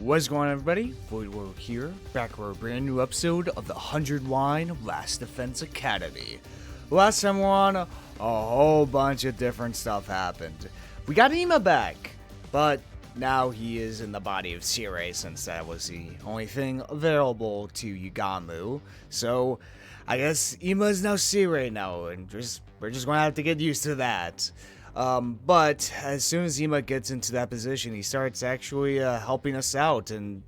What's going on, everybody? Voidlego here, back for a brand new episode of the 100 Line Last Defense Academy. Last time we were on, a whole bunch of different stuff happened. We got Ima back, but now he is in the body of Sirei since that was the only thing available to Yugamu. So, I guess Ima is now Sirei now, and we're just gonna have to get used to that. But as soon as Ima gets into that position, he starts actually helping us out and,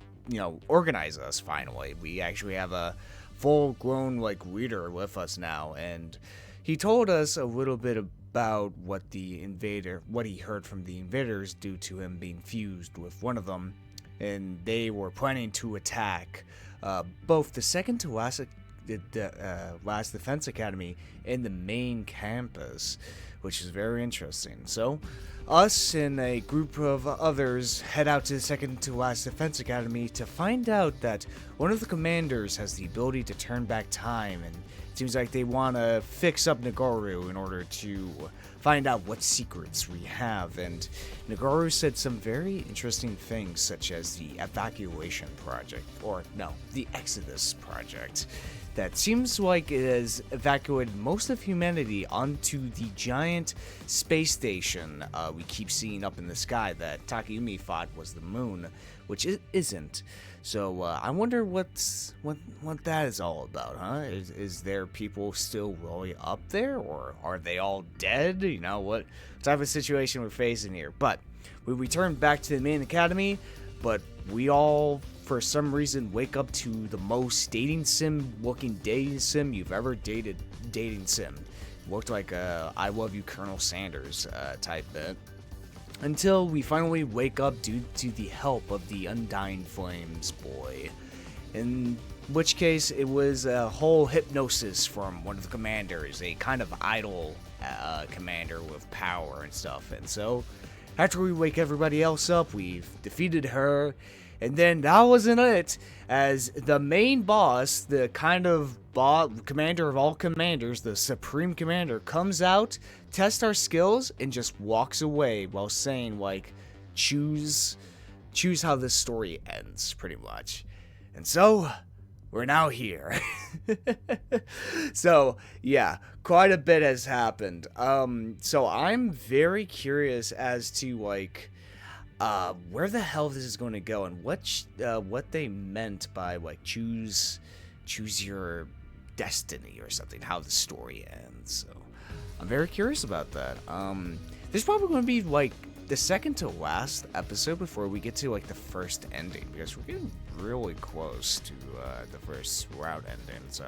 organize us finally. We actually have a full-grown, leader with us now, and he told us a little bit about what he heard from the invaders due to him being fused with one of them, and they were planning to attack both the second to last Last Defense Academy and the main campus, which is very interesting. So, us and a group of others head out to the second to last Defense Academy to find out that one of the commanders has the ability to turn back time, and it seems like they want to fix up Nagoru in order to find out what secrets we have. And Nagoru said some very interesting things, such as the evacuation project, the Exodus project, that seems like it has evacuated most of humanity onto the giant space station we keep seeing up in the sky that Takayumi thought was the moon, which it isn't. So I wonder what that is all about, huh? Is there people still really up there, or are they all dead? What type of situation we're facing here? But we return back to the main academy, but we all, for some reason, wake up to the most dating sim looking dating sim you've ever dating sim. Looked like a I love you Colonel Sanders type bit. Until we finally wake up due to the help of the Undying Flames boy. In which case, it was a whole hypnosis from one of the commanders, a kind of idol commander with power and stuff. And so, after we wake everybody else up, we've defeated her. And then that wasn't it, as the main boss, the kind of commander of all commanders, the supreme commander, comes out, tests our skills, and just walks away while saying, choose how this story ends, pretty much. And so, we're now here. So, yeah, quite a bit has happened. So I'm very curious as to, where the hell this is going to go, and what they meant by choose your destiny or something, how the story ends. So I'm very curious about that. There's probably going to be the second to last episode before we get to the first ending, because we're getting really close to the first route ending. So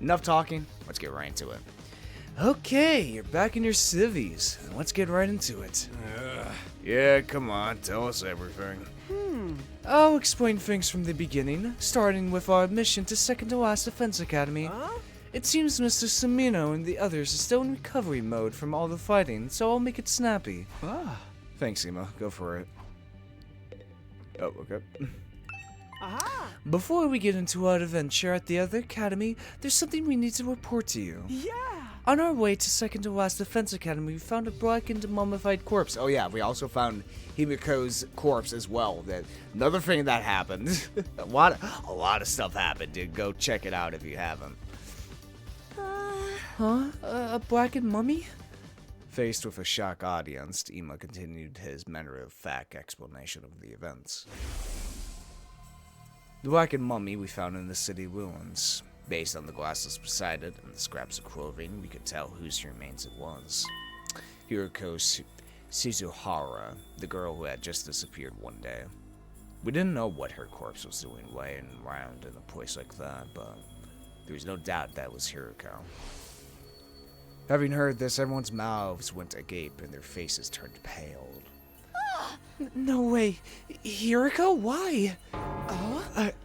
enough talking, let's get right into it. Okay, you're back in your civvies. Let's get right into it. Yeah, come on, tell us everything. I'll explain things from the beginning, starting with our mission to second to last Defense Academy. It seems Mr. Samino and the others are still in recovery mode from all the fighting, so I'll make it snappy. Thanks, Ima. Go for it. Oh, okay. Before we get into our adventure at the other academy, there's something we need to report to you. Yeah! On our way to second to last Defense Academy, we found a blackened, mummified corpse. Oh yeah, we also found Himiko's corpse as well. Another thing that happened. a lot of stuff happened, dude. Go check it out if you haven't. A blackened mummy? Faced with a shocked audience, Ima continued his matter-of-fact explanation of the events. The blackened mummy we found in the city ruins. Based on the glasses beside it and the scraps of clothing, we could tell whose remains it was. Hiroko Shizuhara, the girl who had just disappeared one day. We didn't know what her corpse was doing laying around in a place like that, but there was no doubt that was Hiroko. Having heard this, everyone's mouths went agape and their faces turned pale. No way. Hiroko? Why?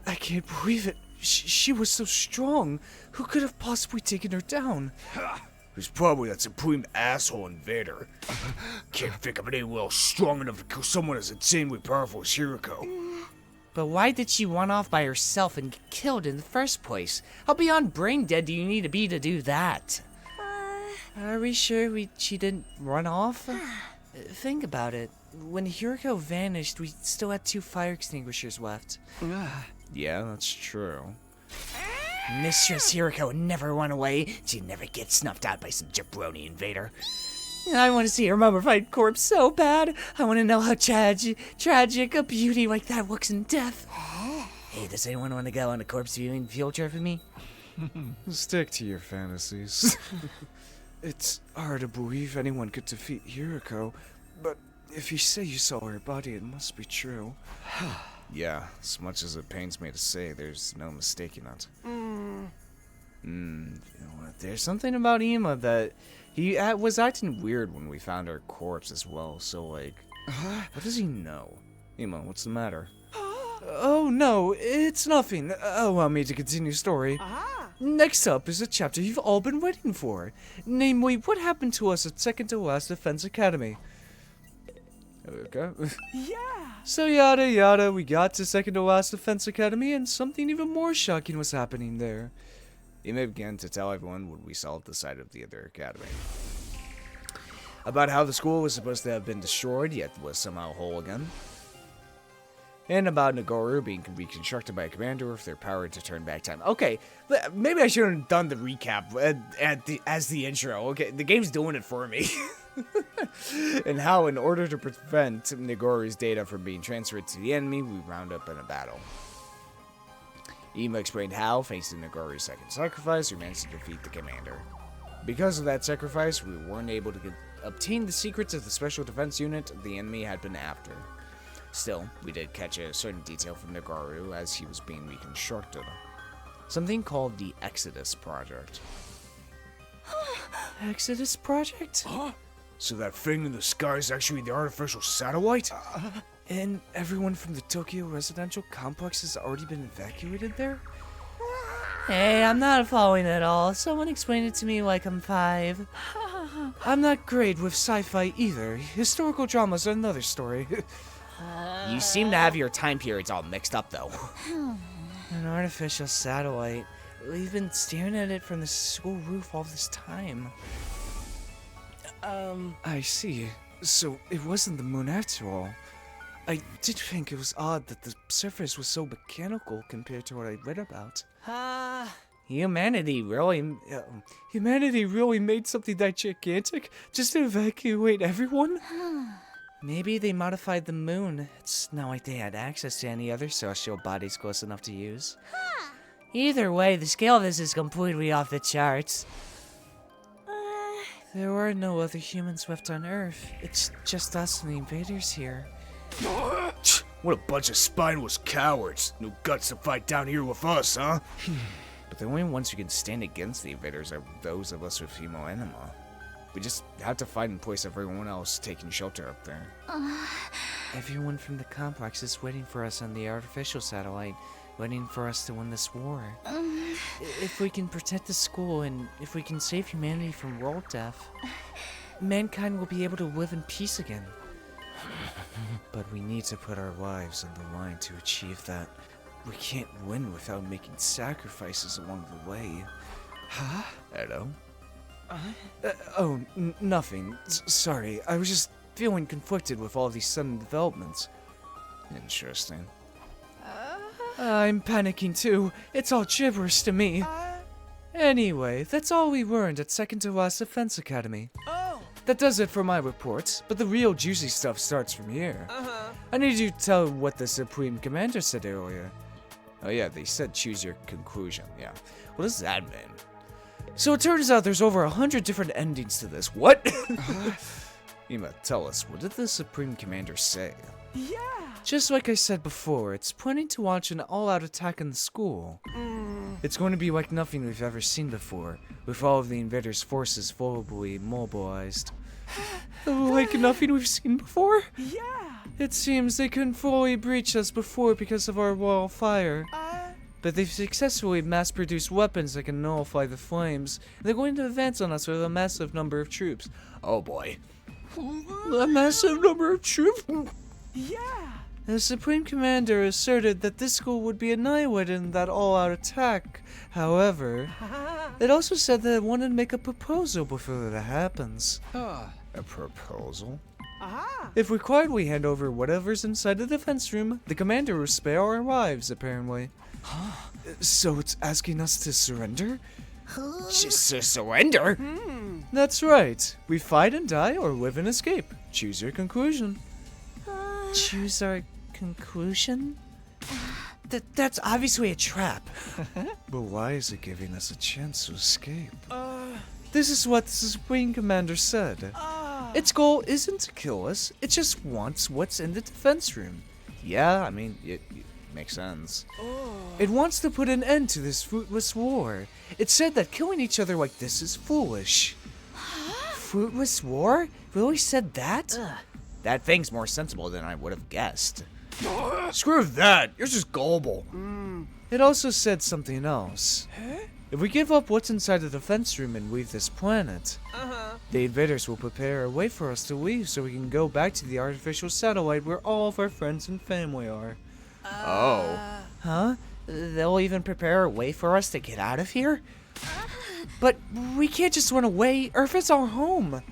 I can't believe it. She was so strong. Who could have possibly taken her down? It was probably that supreme asshole invader. Can't think of anyone else strong enough to kill someone as insanely powerful as Hiroko. But why did she run off by herself and get killed in the first place? How beyond brain dead do you need to be to do that? Are we sure she didn't run off? Think about it. when Hiroko vanished, we still had 2 fire extinguishers left. Yeah, that's true. Mistress Hiroko never went away. She'd never get snuffed out by some jabroni invader. I want to see her mummified corpse so bad. I want to know how tragic a beauty like that looks in death. Hey, does anyone want to go on a corpse viewing field trip with me? Stick to your fantasies. It's hard to believe anyone could defeat Hiroko, but if you say you saw her body, it must be true. Yeah, as much as it pains me to say, there's no mistaking it. You know what, there's something about Ima that he was acting weird when we found her corpse as well, so like, what does he know? Ima, what's the matter? Oh no, it's nothing. Allow me to continue story. Next up is a chapter you've all been waiting for. Namely, what happened to us at second to last Defense Academy. Okay. So yada yada, we got to second to last Defense Academy and something even more shocking was happening there. Ima began to tell everyone what we saw at the side of the other academy. About how the school was supposed to have been destroyed, yet was somehow whole again. And about Nagoru being reconstructed by a commander with their power to turn back time. Okay, maybe I shouldn't have done the recap as the intro. Okay, the game's doing it for me. And how, in order to prevent Nagoru's data from being transferred to the enemy, we round up in a battle. Ima explained how, facing Nagoru's second sacrifice, we managed to defeat the commander. Because of that sacrifice, we weren't able to obtain the secrets of the special defense unit the enemy had been after. Still, we did catch a certain detail from Nagoru as he was being reconstructed. Something called the Exodus Project. Exodus Project? So that thing in the sky is actually the artificial satellite? And everyone from the Tokyo residential complex has already been evacuated there? Hey, I'm not following at all. Someone explain it to me like I'm 5. I'm not great with sci-fi either. Historical dramas are another story. You seem to have your time periods all mixed up, though. An artificial satellite. We've been staring at it from the school roof all this time. I see. So it wasn't the moon after all. I did think it was odd that the surface was so mechanical compared to what I read about. Humanity really made something that gigantic just to evacuate everyone? Maybe they modified the moon. It's not like they had access to any other celestial bodies close enough to use. Either way, the scale of this is completely off the charts. There are no other humans left on Earth. It's just us and the invaders here. What a bunch of spineless cowards. No guts to fight down here with us, huh? But the only ones who can stand against the invaders are those of us with female anima. We just have to fight and place everyone else taking shelter up there. Everyone from the complex is waiting for us on the artificial satellite, waiting for us to win this war. If we can protect the school and if we can save humanity from world death, mankind will be able to live in peace again. But we need to put our lives on the line to achieve that. We can't win without making sacrifices along the way. Huh? Hello? Nothing. Sorry, I was just feeling conflicted with all these sudden developments. Interesting. I'm panicking too. It's all gibberish to me. Anyway, that's all we learned at second to last Defense Academy. That does it for my reports, but the real juicy stuff starts from here. I need you to tell what the Supreme Commander said earlier. Oh yeah, they said choose your conclusion, yeah. What does that mean? So it turns out there's over 100 different endings to this. What? Ima, tell us, what did the Supreme Commander say? Just like I said before, it's planning to launch an all-out attack on the school. It's going to be like nothing we've ever seen before, with all of the invaders' forces fully mobilized. Like nothing we've seen before? It seems they couldn't fully breach us before because of our wall of fire. But they've successfully mass-produced weapons that can nullify the flames. They're going to advance on us with a massive number of troops. Oh boy. A massive number of troops? The Supreme Commander asserted that this school would be annihilated in that all-out attack. However, it also said that it wanted to make a proposal before that happens. A proposal? If required, we hand over whatever's inside the defense room. The commander will spare our lives, apparently. So it's asking us to surrender? Just to surrender? That's right. We fight and die or live and escape. Choose your conclusion. Choose our conclusion? That's obviously a trap. But why is it giving us a chance to escape? This is what the Supreme Commander said. Its goal isn't to kill us, it just wants what's in the defense room. Yeah, I mean, it makes sense. It wants to put an end to this fruitless war. It said that killing each other like this is foolish. Fruitless war? Really said that? That thing's more sensible than I would have guessed. Screw that. You're just gullible. It also said something else. If we give up what's inside the defense room and leave this planet, the invaders will prepare a way for us to leave so we can go back to the artificial satellite where all of our friends and family are. Oh. Huh? They'll even prepare a way for us to get out of here? But we can't just run away. Earth is our home.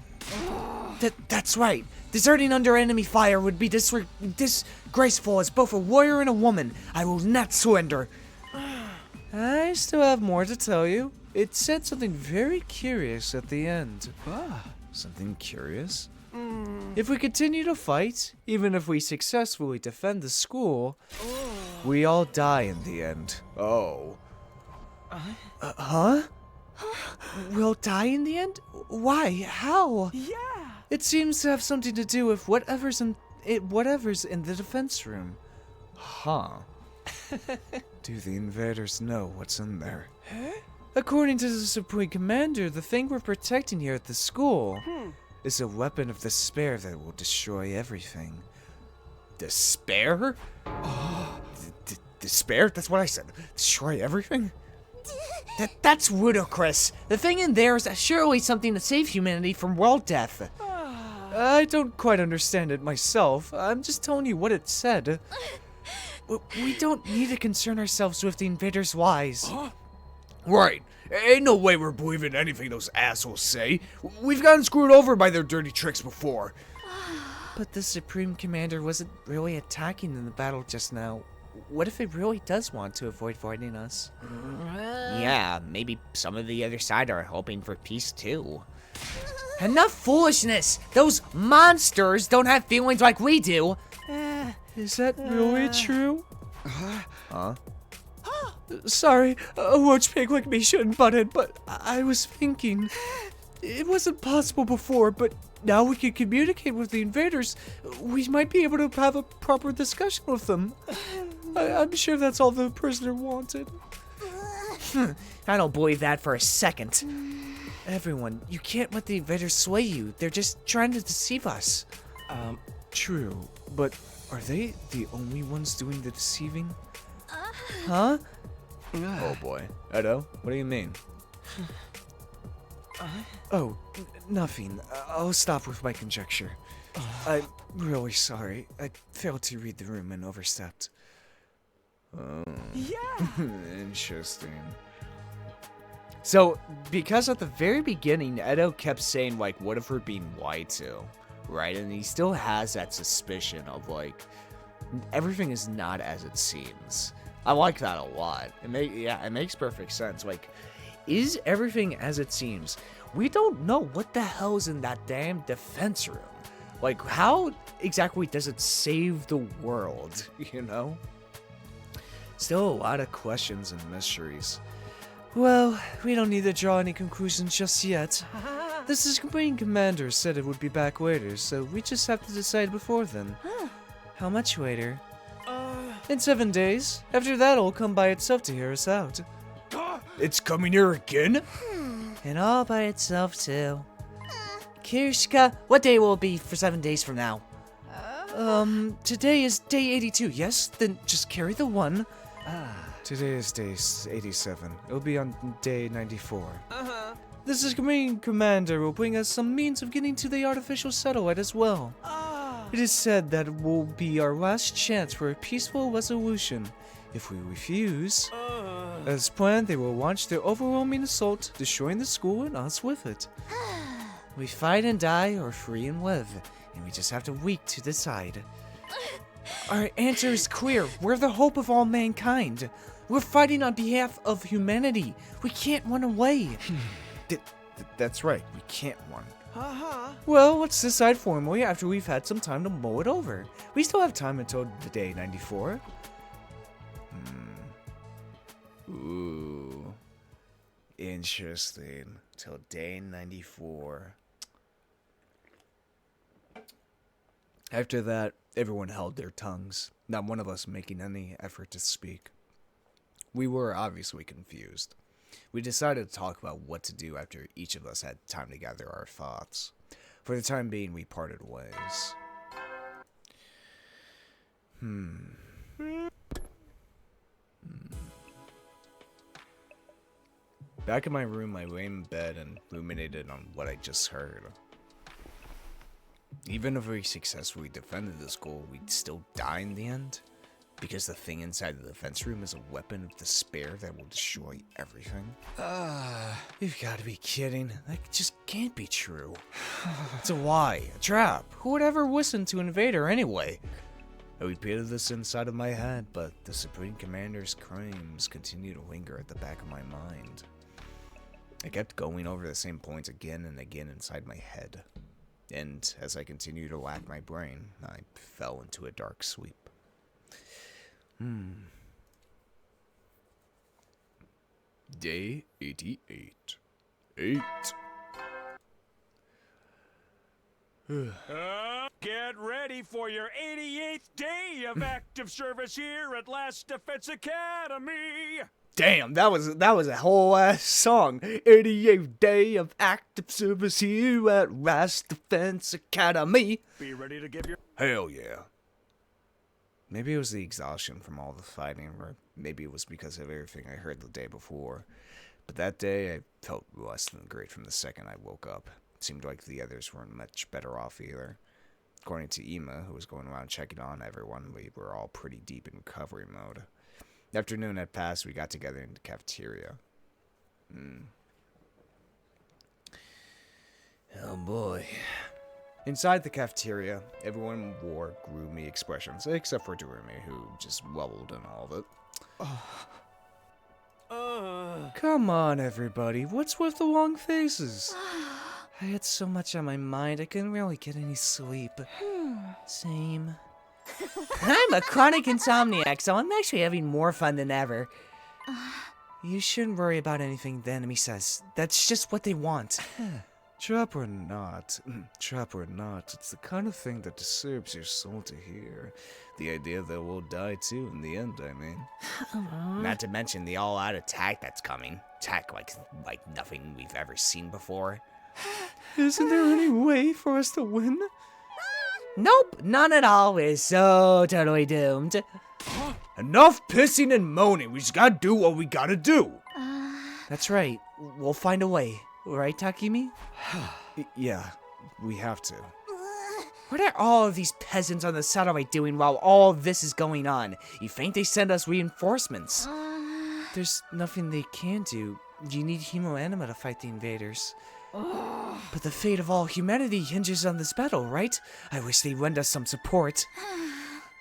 That's right. Deserting under enemy fire would be disgraceful as both a warrior and a woman. I will not surrender. I still have more to tell you. It said something very curious at the end. Something curious? If we continue to fight, even if we successfully defend the school, we all die in the end. Oh. Huh? We'll die in the end? Why? How? Yeah. It seems to have something to do with whatever's in the defense room. Huh. Do the invaders know what's in there? According to the Supreme Commander, the thing we're protecting here at the school is a weapon of despair that will destroy everything. Despair? Despair? That's what I said. Destroy everything? That's ludicrous. The thing in there is surely something to save humanity from world death. I don't quite understand it myself. I'm just telling you what it said. We don't need to concern ourselves with the invaders' lies. Right. Ain't no way we're believing anything those assholes say. We've gotten screwed over by their dirty tricks before. But the Supreme Commander wasn't really attacking in the battle just now. What if it really does want to avoid fighting us? Yeah, maybe some of the other side are hoping for peace too. Enough foolishness! Those monsters don't have feelings like we do! Is that really true? Huh? Sorry, a roach pig like me shouldn't butt in, but I was thinking... It wasn't possible before, but now we can communicate with the invaders. We might be able to have a proper discussion with them. I'm sure that's all the prisoner wanted. I don't believe that for a second. Everyone, you can't let the invaders sway you. They're just trying to deceive us. True, but are they the only ones doing the deceiving? Huh? Oh boy. Edo, what do you mean? Oh, nothing. I'll stop with my conjecture. I'm really sorry. I failed to read the room and overstepped. Oh. Yeah. Interesting. So, because at the very beginning, Edo kept saying, like, what if we're being lied to, right? And he still has that suspicion of, like, everything is not as it seems. I like that a lot. It makes perfect sense. Like, is everything as it seems? We don't know what the hell's in that damn defense room. Like, how exactly does it save the world, you know? Still a lot of questions and mysteries. Well, we don't need to draw any conclusions just yet. The Supreme Commander said it would be back later, so we just have to decide before then. How much later? In 7 days. After that, it'll come by itself to hear us out. It's coming here again? And all by itself, too. Kirishika, what day will it be for 7 days from now? Today is day 82, yes? Then just carry the 1. Today is day 87. It'll be on day 94. The Supreme Commander will bring us some means of getting to the artificial satellite as well. It is said that it will be our last chance for a peaceful resolution. If we refuse, as planned, they will launch their overwhelming assault, destroying the school and us with it. We fight and die, or free and live, and we just have to wait to decide. Our answer is clear. We're the hope of all mankind. We're fighting on behalf of humanity. We can't run away. That's right, we can't run. Well, let's decide formally after we've had some time to mull it over. We still have time until the day 94. Ooh. Interesting. Till day 94. After that, everyone held their tongues, not one of us making any effort to speak. We were obviously confused. We decided to talk about what to do after each of us had time to gather our thoughts. For the time being, we parted ways. Back in my room, I lay in bed and ruminated on what I just heard. Even if we successfully defended this goal, we'd still die in the end? Because the thing inside the defense room is a weapon of despair that will destroy everything? You've got to be kidding. That just can't be true. It's a lie, a trap. Who would ever listen to Invader anyway? I repeated this inside of my head, but the Supreme Commander's crimes continue to linger at the back of my mind. I kept going over the same points again and again inside my head. And as I continued to rack my brain, I fell into a dark sleep. Day 88. 8. Get ready for your 88th day of active service here at Last Defense Academy. Damn, that was a whole ass song. 88th day of active service here at Last Defense Academy. Be ready to give your... Hell yeah. Maybe it was the exhaustion from all the fighting, or maybe it was because of everything I heard the day before. But that day, I felt less than great from the second I woke up. It seemed like the others weren't much better off either. According to Ema, who was going around checking on everyone, we were all pretty deep in recovery mode. The afternoon had passed, we got together in the cafeteria. Oh boy. Inside the cafeteria, everyone wore gloomy expressions, except for Doremi, who just wobbled in all of it. Come on, everybody. What's with the long faces? I had so much on my mind, I couldn't really get any sleep. Same. I'm a chronic insomniac, so I'm actually having more fun than ever. You shouldn't worry about anything the enemy says. That's just what they want. Trap or not, it's the kind of thing that disturbs your soul to hear. The idea that we'll die too in the end, I mean. Not to mention the all-out attack that's coming. Attack like nothing we've ever seen before. Isn't there any way for us to win? Nope, none at all. We're so totally doomed. Enough pissing and moaning. We just gotta do what we gotta do. That's right. We'll find a way. Right, Takimi? Yeah, we have to. What are all of these peasants on the satellite doing while all this is going on? You think they send us reinforcements? There's nothing they can do. You need Hemoanima to fight the invaders. But the fate of all humanity hinges on this battle, right? I wish they'd lend us some support.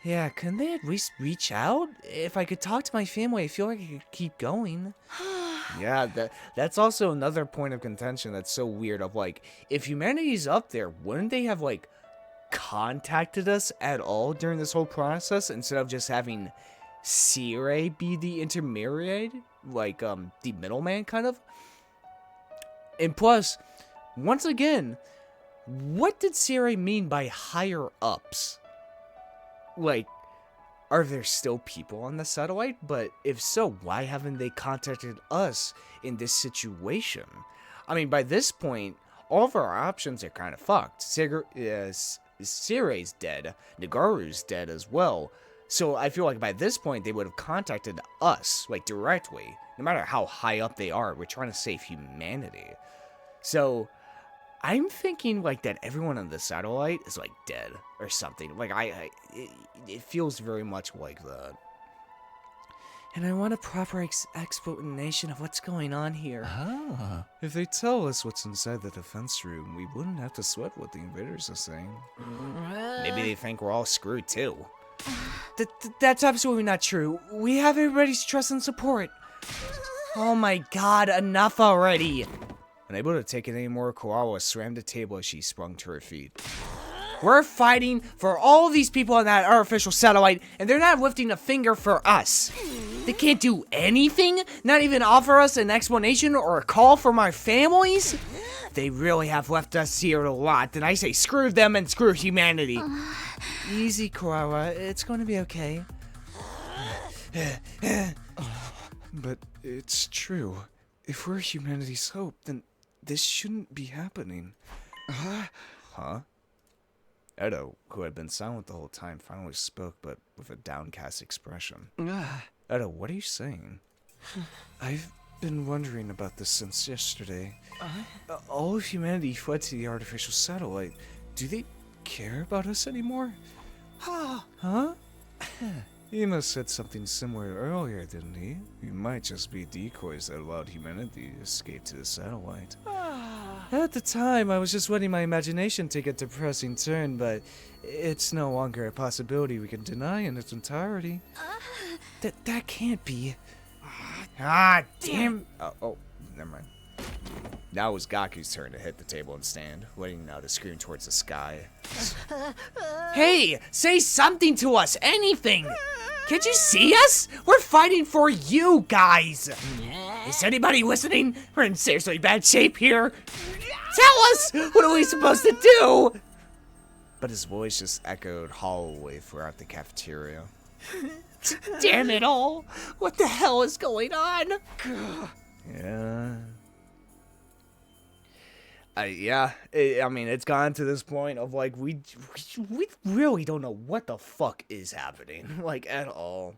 Yeah, couldn't they at least reach out? If I could talk to my family, I feel like I could keep going. Yeah, that's also another point of contention that's so weird of, like, if humanity's up there, wouldn't they have, like, contacted us at all during this whole process instead of just having Sire be the intermediary? Like, the middleman, kind of? And plus, once again, what did Sire mean by higher ups? Like, are there still people on the satellite? But if so, why haven't they contacted us in this situation? I mean, by this point, all of our options are kind of fucked. Sire's dead. Nagaru's dead as well. So I feel like by this point, they would have contacted us, like, directly. No matter how high up they are, we're trying to save humanity. So I'm thinking, like, that everyone on the satellite is, like, dead or something. Like, it feels very much like that. And I want a proper explanation of what's going on here. Ah. If they tell us what's inside the defense room, we wouldn't have to sweat what the invaders are saying. Maybe they think we're all screwed too. That's absolutely not true. We have everybody's trust and support. Oh my god, enough already. Unable to take it anymore, Kawawa slammed the table as she sprung to her feet. We're fighting for all these people on that artificial satellite, and they're not lifting a finger for us. They can't do anything? Not even offer us an explanation or a call from our families? They really have left us here a lot, and I say screw them and screw humanity. Easy, Kawawa. It's going to be okay. But it's true. If we're humanity's hope, then this shouldn't be happening. Huh? Edo, who had been silent the whole time, finally spoke, but with a downcast expression. Edo, what are you saying? I've been wondering about this since yesterday. All of humanity fled to the artificial satellite. Do they care about us anymore? Huh? Emo said something similar earlier, didn't he? We might just be decoys that allowed humanity to escape to the satellite. At the time, I was just letting my imagination take a depressing turn, but it's no longer a possibility we can deny in its entirety. That can't be. Ah, damn! Oh, never mind. Now it was Gaku's turn to hit the table and stand, waiting now to scream towards the sky. Hey, say something to us, anything! Can't you see us? We're fighting for you guys! Is anybody listening? We're in seriously bad shape here. Tell us! What are we supposed to do? But his voice just echoed hollowly throughout the cafeteria. Damn it all! What the hell is going on? Yeah. I mean, it's gotten to this point of, like, we really don't know what the fuck is happening, like, at all.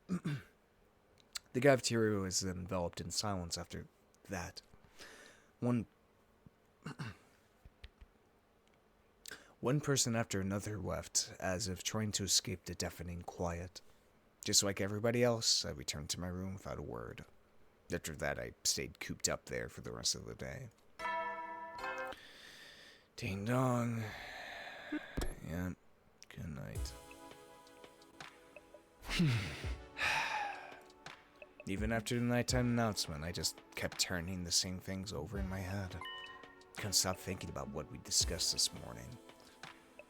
The cafeteria was enveloped in silence after that. One person after another left, as if trying to escape the deafening quiet. Just like everybody else, I returned to my room without a word. After that, I stayed cooped up there for the rest of the day. Ding dong. Yeah, good night. Even after the nighttime announcement, I just kept turning the same things over in my head. Couldn't stop thinking about what we discussed this morning.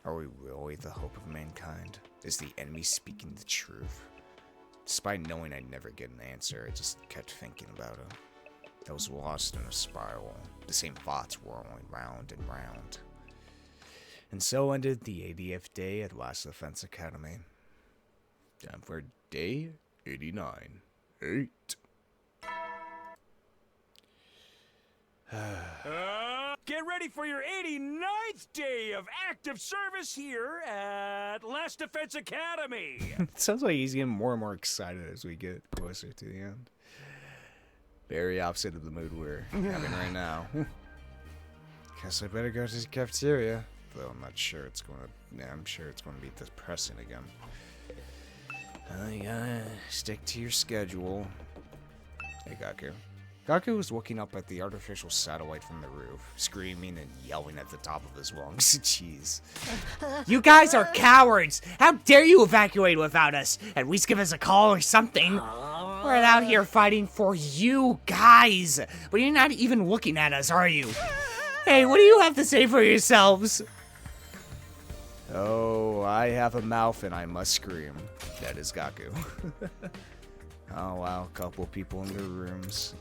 Are we really the hope of mankind? Is the enemy speaking the truth? Despite knowing I'd never get an answer, I just kept thinking about it. I was lost in a spiral, the same thoughts whirling round and round. And so ended the 80th day at Last Defense Academy. Time for day 89. 8. Get ready for your 89th day of active service here at Last Defense Academy. It sounds like he's getting more and more excited as we get closer to the end. Very opposite of the mood we're having right now. Guess I better go to the cafeteria. Though I'm not sure it's gonna. Yeah, I'm sure it's gonna be depressing again. You gotta stick to your schedule. Hey, Gaku. Gaku was looking up at the artificial satellite from the roof, screaming and yelling at the top of his lungs. Jeez. You guys are cowards! How dare you evacuate without us? At least give us a call or something. We're out here fighting for you guys, but you're not even looking at us, are you? Hey, what do you have to say for yourselves? Oh, I have a mouth and I must scream. That is Gaku. Oh wow, a couple people in their rooms.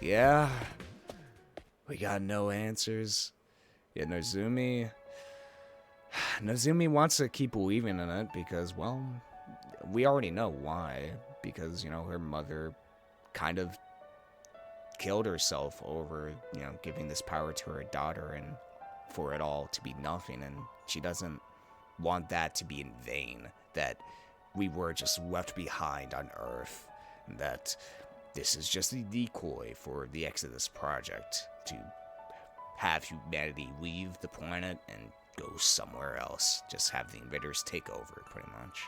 Yeah, we got no answers. Yeah, Nozumi wants to keep believing in it because, well, we already know why. Because, you know, her mother kind of killed herself over, you know, giving this power to her daughter and for it all to be nothing. And she doesn't want that to be in vain, that we were just left behind on Earth, and that this is just a decoy for the Exodus project to have humanity leave the planet and go somewhere else. Just have the invaders take over, pretty much.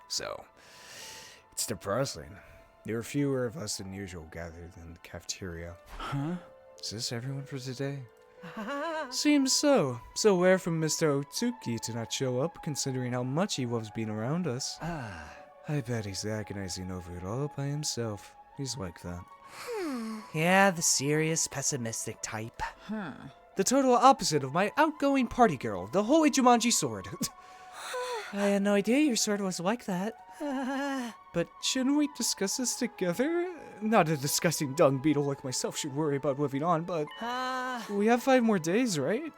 So, depressing. There are fewer of us than usual gathered in the cafeteria. Huh? Is this everyone for today? Seems so. So rare from Mr. Otsuki to not show up, considering how much he loves being around us. I bet he's agonizing over it all by himself. He's like that. Yeah, the serious, pessimistic type. The total opposite of my outgoing party girl, the holy Jumanji sword. I had no idea your sword was like that. But shouldn't we discuss this together? Not a disgusting dung beetle like myself should worry about living on, but we have 5 more days, right?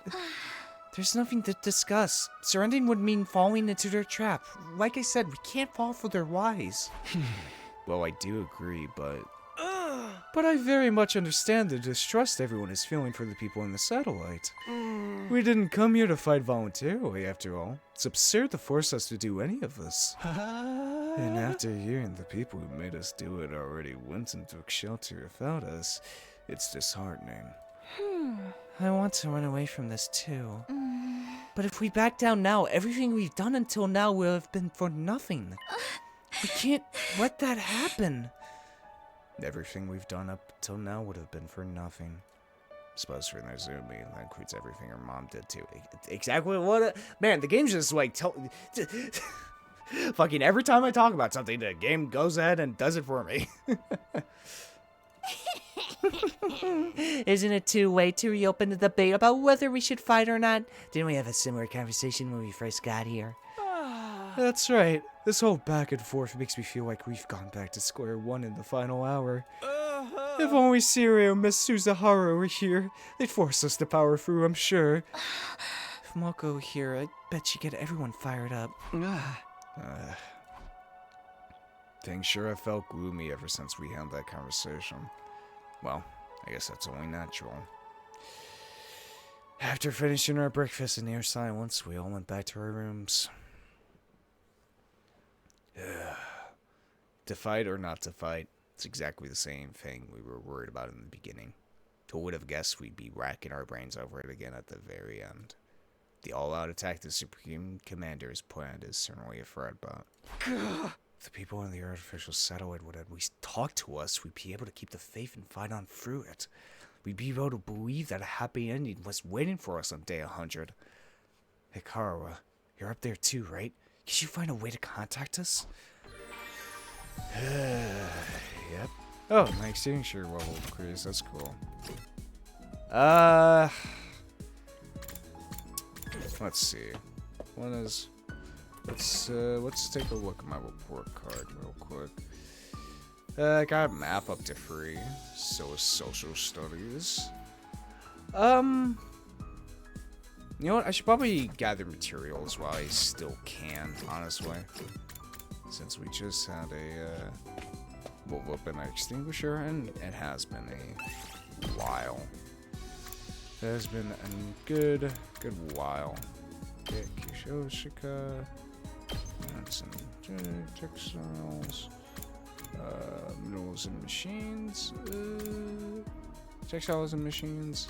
There's nothing to discuss. Surrendering would mean falling into their trap. Like I said, we can't fall for their lies. Well, I do agree, but But I very much understand the distrust everyone is feeling for the people in the satellite. We didn't come here to fight voluntarily, after all. It's absurd to force us to do any of this. And after hearing the people who made us do it already went and took shelter without us, it's disheartening. I want to run away from this too. But if we back down now, everything we've done until now will have been for nothing. We can't let that happen. everything we've done up till now would have been for nothing. Suppose for Nazumi, that includes everything her mom did too. Exactly what? Man, the game's just like fucking every time I talk about something, the game goes ahead and does it for me. Isn't it too late to reopen the debate about whether we should fight or not? Didn't we have a similar conversation when we first got here? That's right. This whole back and forth makes me feel like we've gone back to square one in the final hour. If only Sirio and Miss Suzuhara were here, they'd force us to power through, I'm sure. If Moko were here, I bet she'd get everyone fired up. Things sure have felt gloomy ever since we had that conversation. Well, I guess that's only natural. After finishing our breakfast in near silence, we all went back to our rooms. To fight or not to fight, it's exactly the same thing we were worried about in the beginning. Who would have guessed we'd be racking our brains over it again at the very end? The all-out attack the Supreme Commander's planned is certainly a threat, but if the people in the artificial satellite would at least talk to us, we'd be able to keep the faith and fight on through it. We'd be able to believe that a happy ending was waiting for us on day 100. Hey, Karawa, you're up there too, right? Can you find a way to contact us? Yep. Oh, my extinguisher level increased. That's cool. Let's see. Let's take a look at my report card real quick. I got math up to 3. So is social studies. You know what? I should probably gather materials while I still can, honestly. Since we just had a weapon extinguisher, and it has been a while. It has been a good while. Okay, Kishoshika. That's some textiles. Minerals and machines. Textiles and machines.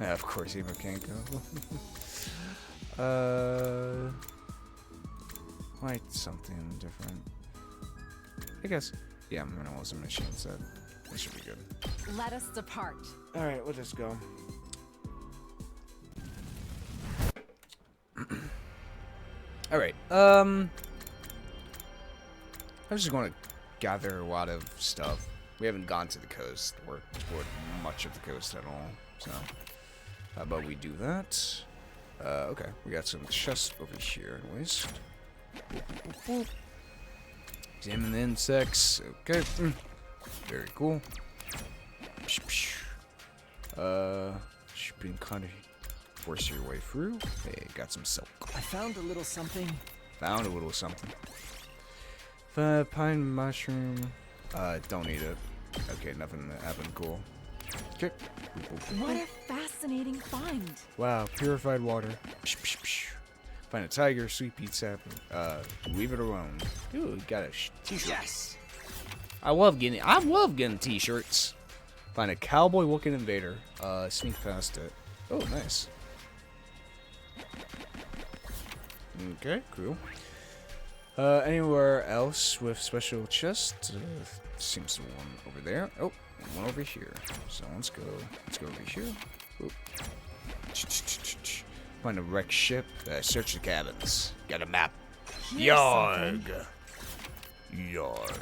Yeah, of course, Emo can't go. Like something different. I guess. Yeah, minerals and machines. That should be good. Let us depart. Alright, we'll just go. Alright, I'm just going to gather a lot of stuff. We haven't gone to the coast or explored much of the coast at all, so how about we do that? Okay, we got some chests over here at least. Examine the insects. Okay, very cool. Should be kind of force your way through. Hey, got some silk. I found a little something. Found a little something. Pine mushroom. Don't eat it. Okay, nothing that happened cool. Okay. What a fascinating find. Wow, purified water. Find a tiger, sweet beet sap. Leave it alone. Ooh, got a t-shirt. Yes. I love getting t-shirts. Find a cowboy-looking invader. Sneak past it. Oh, nice. Okay, cool. Anywhere else with special chest? Seems the one over there. Oh, one over here. So let's go. Let's go over here. Oop. Find a wrecked ship. Search the cabins. Got a map. Here's something. Yarg. Yarg.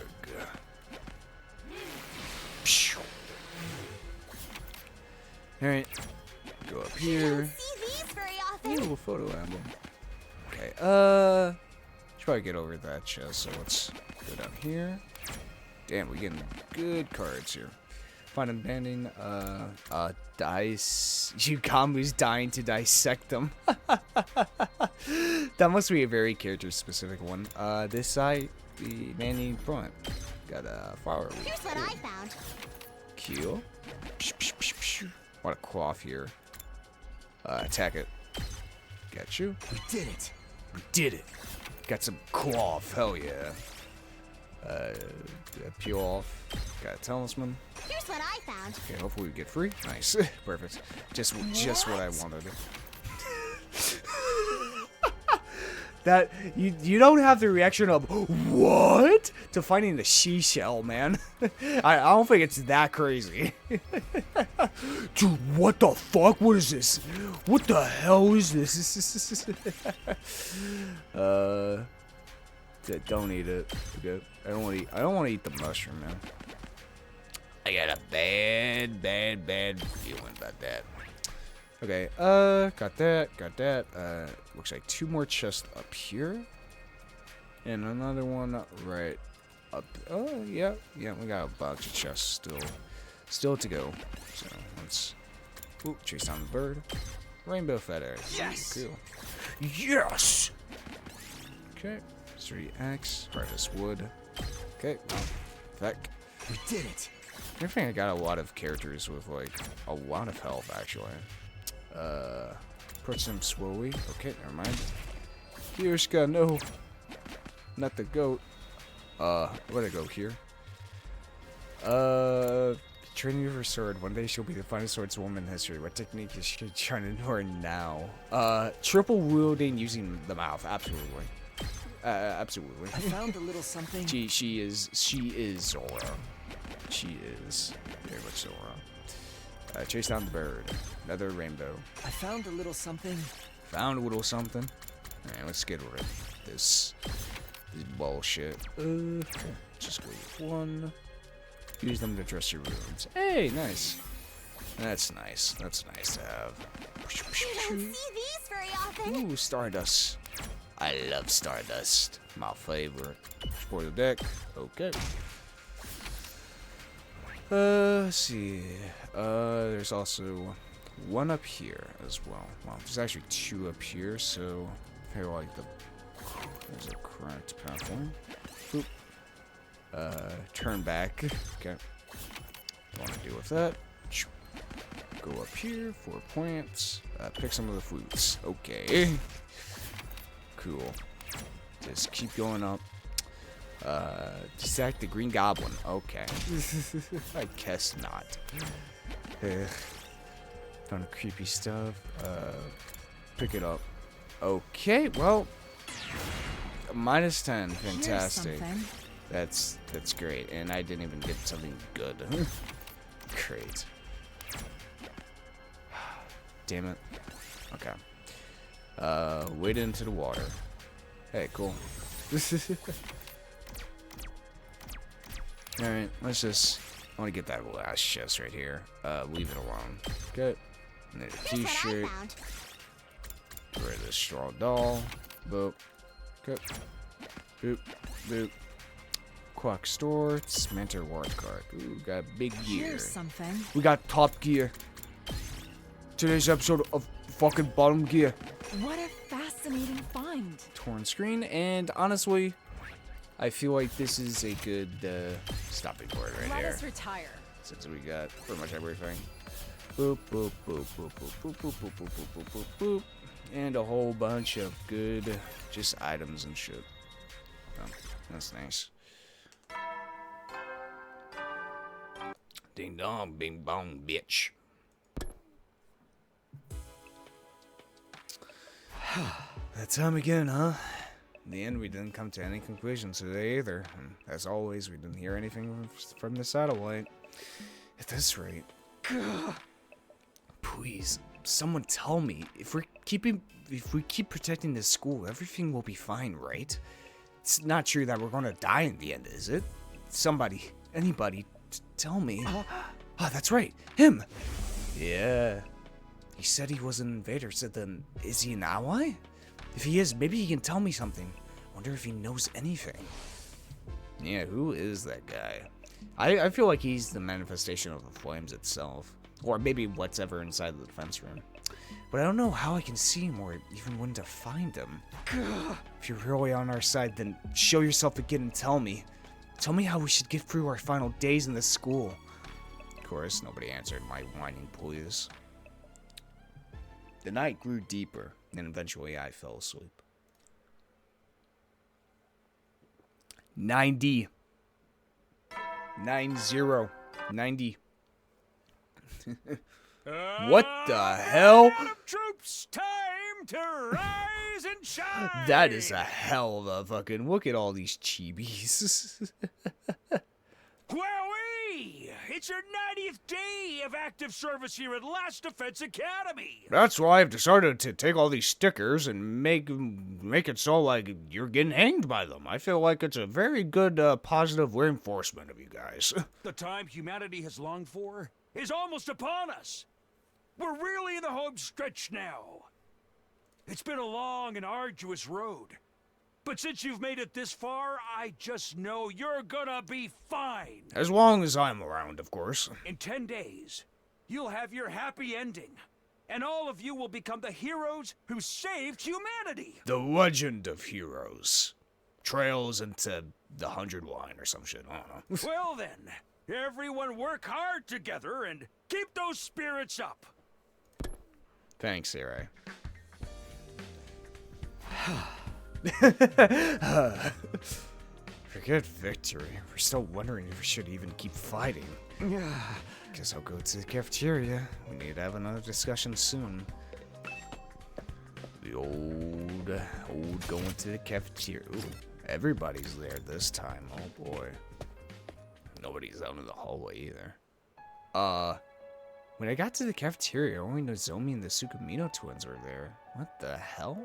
All right. Go up here. See these very often. Ooh, a photo album. Okay. Should probably get over that chest. So let's go down here. Damn, we're getting good cards here. Find them banding. Dice. Yukamu's dying to dissect them. That must be a very character-specific one. This side, the banding front. Got a flower. Here's what I found. Kill. Want a cloth here. Attack it. Got you. We did it. We did it. Got some cloth. Hell yeah. Peel off. Got a talisman. Here's what I found. Okay, hopefully we get free. Nice. Perfect. Just what I wanted. That you don't have the reaction of what to finding the seashell, man. I don't think it's that crazy. Dude, what the fuck? What is this? What the hell is this? Don't eat it. Okay. I don't want to eat the mushroom, man. I got a bad feeling about that. Okay, got that. Looks like 2 more chests up here. And another one right up. Oh, yeah, we got a bunch of chests still to go. So, let's chase down the bird. Rainbow feather. Yes! Cool. Yes! Okay, 3x, harvest wood. Okay, heck. We did it. I think I got a lot of characters with, like, a lot of health, actually. Put some slowly. Okay, never mind. Kirishka, no. Not the goat. Where'd I go here? Training with her sword. One day she'll be the finest swordswoman in history. What technique is she trying to learn now? Triple wielding using the mouth. Absolutely. Absolutely. I found a little something. She is Zora. She is very much Zora. Chase down the bird. Another rainbow. I found a little something. Found a little something. Alright, let's get rid of this bullshit. Just go with 1. Use them to dress your wounds. Hey, nice. That's nice. That's nice to have. You don't see these very often. Ooh, Stardust. I love Stardust. My favorite. Explore the deck. Okay. Let's see. There's also 1 up here as well. Well, there's actually 2 up here, so I feel like there's a current pathway. Boop. Turn back. Okay. Don't want to deal with that. Go up here, 4 plants. Pick some of the fruits. Okay. Cool. Just keep going up. Distract the green goblin. Okay. I guess not. Found creepy stuff. Pick it up. Okay, well. -10. Fantastic. That's great. And I didn't even get something good. Great. Damn it. Okay. Wade into the water. Hey, cool. Alright, let's just... I want to get that last chest right here. Leave it alone. Good. And then a Here's what I t-shirt. found. Get rid of this straw doll. Boop. Good. Boop. Boop. Quack store. Smanter ward card. Ooh, got big gear. Here's something. We got top gear. Today's episode of fucking bottom gear. What a fascinating find. Torn screen, and honestly, I feel like this is a good stopping point right Let here. us retire. Since we got pretty much everything. Boop, boop, boop, boop, boop, boop, boop, boop, boop, boop, boop, boop, boop. And a whole bunch of good just items and shit. Oh, that's nice. Ding dong, bing bong, bitch. That time again, huh? In the end, we didn't come to any conclusions today either. And as always, we didn't hear anything from the satellite. At this rate, please, someone tell me, if we keep protecting this school, everything will be fine, right? It's not true that we're gonna die in the end, is it? Somebody, anybody, tell me. Oh, that's right, him. Yeah. He said he was an invader, so then, is he an ally? If he is, maybe he can tell me something. Wonder if he knows anything. Yeah, who is that guy? I feel like he's the manifestation of the flames itself. Or maybe whatever inside the defense room. But I don't know how I can see him or even when to find him. If you're really on our side, then show yourself again and tell me. Tell me how we should get through our final days in this school. Of course, nobody answered my whining pleas. The night grew deeper, and eventually I fell asleep. 90. 90. What the hell? Troops, time to rise and shine. That is a hell of a fucking... Look at all these chibis. Wowee! It's your 90th day of active service here at Last Defense Academy. That's why I've decided to take all these stickers and make it so like you're getting hanged by them. I feel like it's a very good positive reinforcement of you guys. The time humanity has longed for is almost upon us. We're really in the home stretch now. It's been a long and arduous road. But since you've made it this far, I just know you're gonna be fine. As long as I'm around, of course. In 10 days, you'll have your happy ending. And all of you will become the heroes who saved humanity. The legend of heroes. Trails into the 100 line or some shit, I don't know. Well then, everyone work hard together and keep those spirits up. Thanks, Sarai. Forget victory. We're still wondering if we should even keep fighting. Guess I'll go to the cafeteria. We need to have another discussion soon. The old going to the cafeteria. Ooh, everybody's there this time. Oh boy. Nobody's out in the hallway either. When I got to the cafeteria, only Nozomi and the Tsukumino twins were there. What the hell?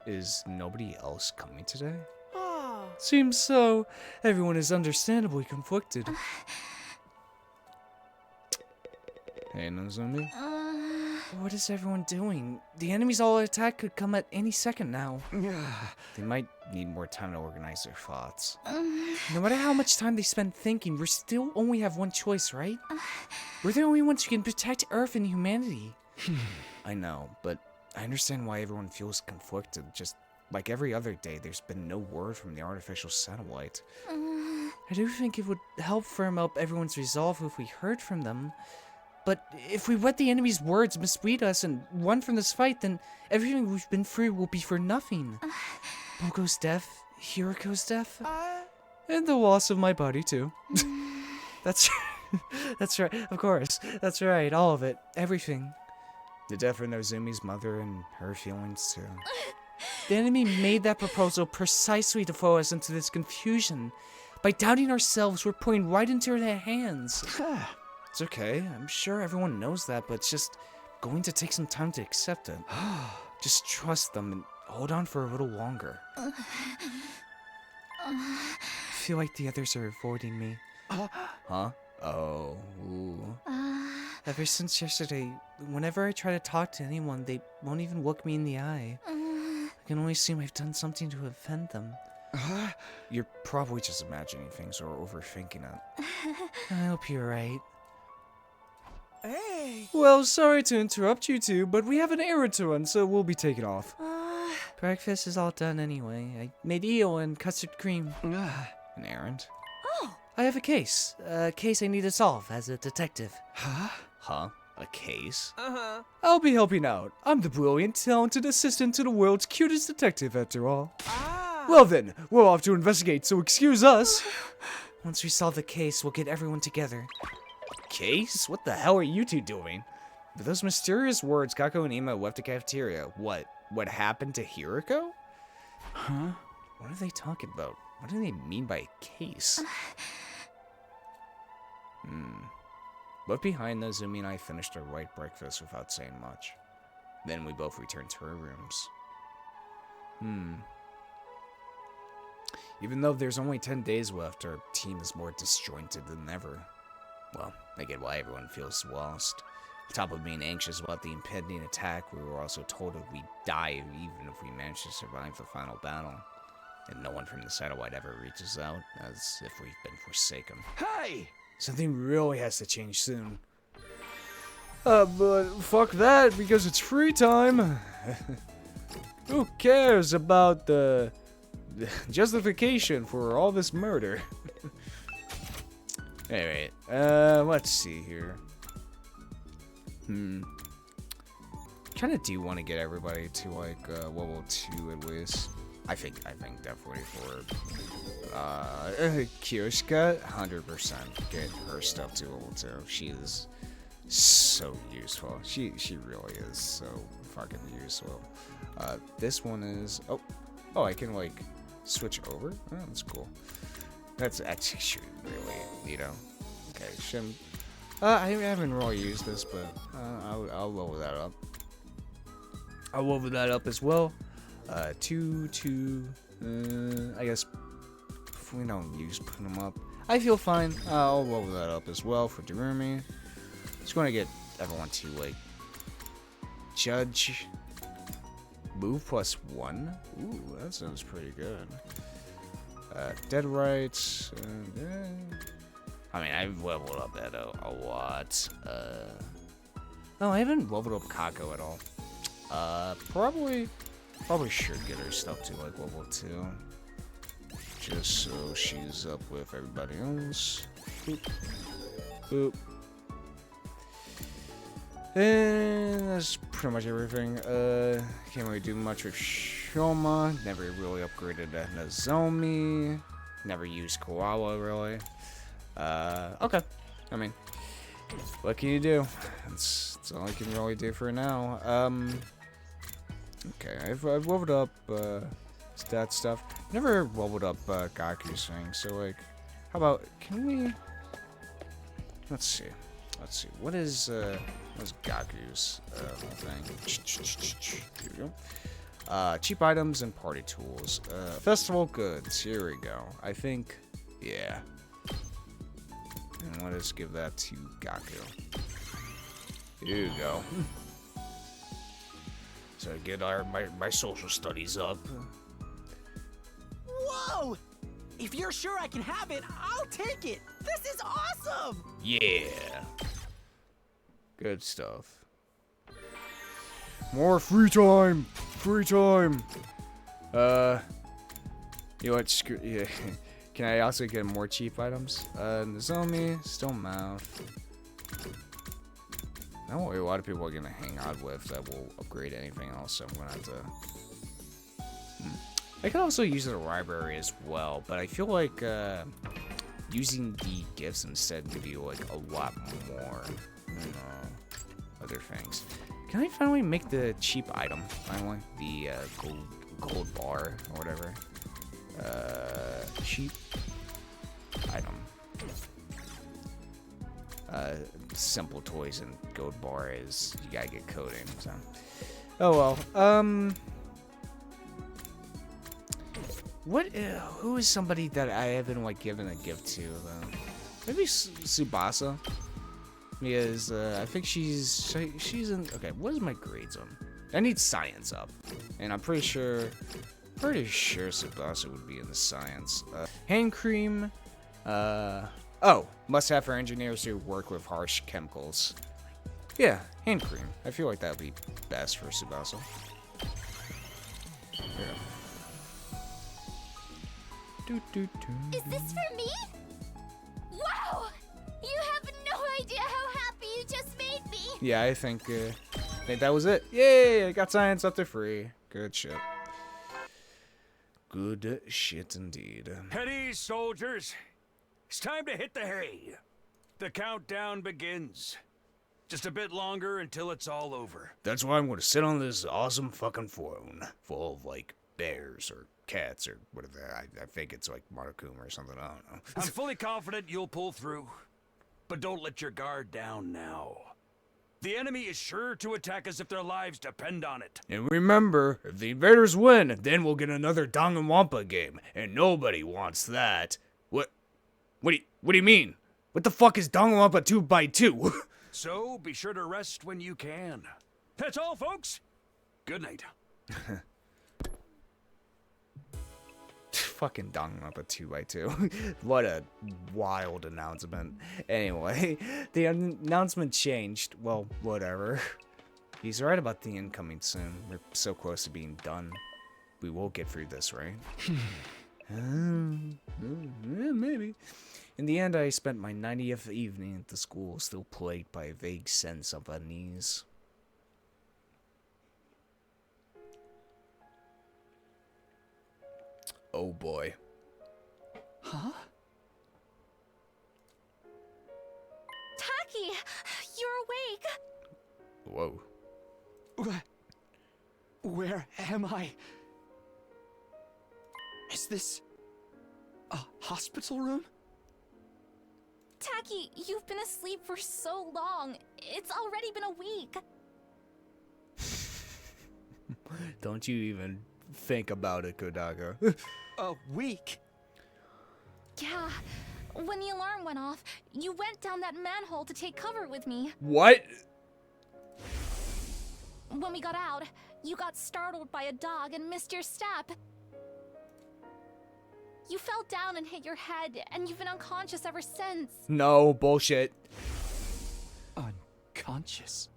Is nobody else coming today? Seems so. Everyone is understandably conflicted. Hey, Nozomi? What is everyone doing? The enemy's all attack could come at any second now. They might need more time to organize their thoughts. No matter how much time they spend thinking, we still only have one choice, right? We're the only ones who can protect Earth and humanity. I know, but I understand why everyone feels conflicted. Just like every other day, there's been no word from the artificial satellite. I do think it would help firm up everyone's resolve if we heard from them. But if we let the enemy's words mislead us and run from this fight, then everything we've been through will be for nothing. Bogo's death, Hiriko's death, and the loss of my body too. That's right, of course. That's right, all of it, everything. The death of Nozumi's mother and her feelings too. The enemy made that proposal precisely to throw us into this confusion. By doubting ourselves, we're playing right into their hands. It's okay, I'm sure everyone knows that, but it's just going to take some time to accept it. Just trust them and hold on for a little longer. I feel like the others are avoiding me. Huh? Oh. Ooh. Ever since yesterday, whenever I try to talk to anyone, they won't even look me in the eye. I can only assume I've done something to offend them. You're probably just imagining things or overthinking it. I hope you're right. Hey! Well, sorry to interrupt you two, but we have an errand to run, so we'll be taking off. Breakfast is all done anyway. I made eel and custard cream. An errand? Oh! I have a case I need to solve as a detective. Huh? A case? Uh-huh. I'll be helping out. I'm the brilliant, talented assistant to the world's cutest detective, after all. Well then, we're off to investigate, so excuse us. Once we solve the case, we'll get everyone together. Case? What the hell are you two doing? But those mysterious words Kako and Ima left the cafeteria. What happened to Hiriko? Huh? What are they talking about? What do they mean by case? Left behind, Nozumi and I finished our light breakfast without saying much. Then we both returned to our rooms. Even though there's only 10 days left, our team is more disjointed than ever. Well, I get why everyone feels lost. On top of being anxious about the impending attack, we were also told that we'd die even if we managed to survive the final battle. And no one from the satellite ever reaches out, as if we've been forsaken. Hey! Something really has to change soon. But fuck that, because it's free time. Who cares about the justification for all this murder? Anyway, let's see here. Kinda do want to get everybody to like level 2 at least. I think definitely for Kyoshika, 100% get her stuff to level 2. She is so useful. She really is so fucking useful. This one is oh I can like switch over. Oh, that's cool. That's actually really, you know. Okay, shouldn't. I haven't really used this, but I'll level that up. I'll level that up as well. 2. I guess if we don't use put them up, I feel fine. I'll level that up as well for Darumi. Just going to get everyone to like judge move +1. Ooh, that sounds pretty good. Dead rights. I mean, I've leveled up that a lot. No, I haven't leveled up Kako at all. Probably should get her stuff to like level 2. Just so she's up with everybody else. Boop. Boop. And that's pretty much everything. Can't really do much with Shoma. Never really upgraded Nozomi. Never used Koala really. Okay. I mean, what can you do? That's all I can really do for now. Okay, I've leveled up stat stuff. Never leveled up Gaku's thing, so like, how about, can we, let's see, what is Gaku's thing? Here we go. Cheap items and party tools. Festival goods, here we go. I think, yeah. And let us give that to Gaku. Here you go. So get my social studies up. Whoa! If you're sure I can have it, I'll take it. This is awesome. Yeah. Good stuff. More free time. Free time. You know what? Screw. Yeah. Can I also get more cheap items? Nozomi, still mouth. I know a lot of people are gonna hang out with that will upgrade anything else, so I'm gonna have to. I could also use the library as well, but I feel like using the gifts instead give you like a lot more than other things. Can I finally make the cheap item? Finally, the gold bar or whatever. Cheap item. Simple toys and gold bar is you gotta get coding. So, oh well. What? Who is somebody that I haven't like given a gift to? Maybe Tsubasa. Because I think she's in. Okay, what is my grades on? I need science up, and I'm pretty sure Tsubasa would be in the science. Hand cream. Oh, must have for engineers who work with harsh chemicals. Yeah, hand cream. I feel like that would be best for Tsubasa. Here. Is this for me? Wow! You have no idea how happy you just made me. Yeah, I think that was it. Yay! I got science up to free. Good shit. Good shit indeed. At ease, soldiers. It's time to hit the hay. The countdown begins. Just a bit longer until it's all over. That's why I'm gonna sit on this awesome fucking throne full of, like, bears or cats or whatever. I think it's like Monokuma or something, I don't know. I'm fully confident you'll pull through. But don't let your guard down now. The enemy is sure to attack us if their lives depend on it. And remember, if the invaders win, then we'll get another Danganronpa game, and nobody wants that. What do you mean? What the fuck is Danganronpa 2x2? So be sure to rest when you can. That's all, folks. Good night. Fucking Danganronpa 2x2. What a wild announcement. Anyway, the announcement changed. Well, whatever. He's right about the end coming soon. We're so close to being done. We will get through this, right? Maybe. In the end, I spent my 90th evening at the school, still plagued by a vague sense of unease. Oh boy. Huh? Taki, you're awake. Whoa. Where am I? Is this a hospital room? Taki, you've been asleep for so long. It's already been a week. Don't you even think about it, Kodaka. A week? Yeah, when the alarm went off, you went down that manhole to take cover with me. What? When we got out, you got startled by a dog and missed your step. You fell down and hit your head, and you've been unconscious ever since. No, bullshit. Unconscious?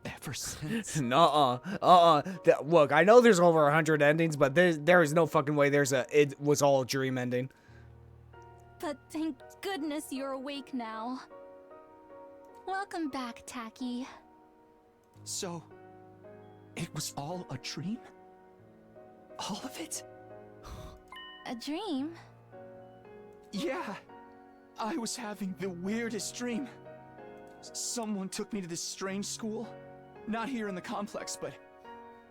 Ever since? Nuh-uh. Look, I know there's over 100 endings, but there is no fucking way it was all a dream ending. But thank goodness you're awake now. Welcome back, Taki. So, it was all a dream? All of it? A dream? Yeah. I was having the weirdest dream. Someone took me to this strange school. Not here in the complex, but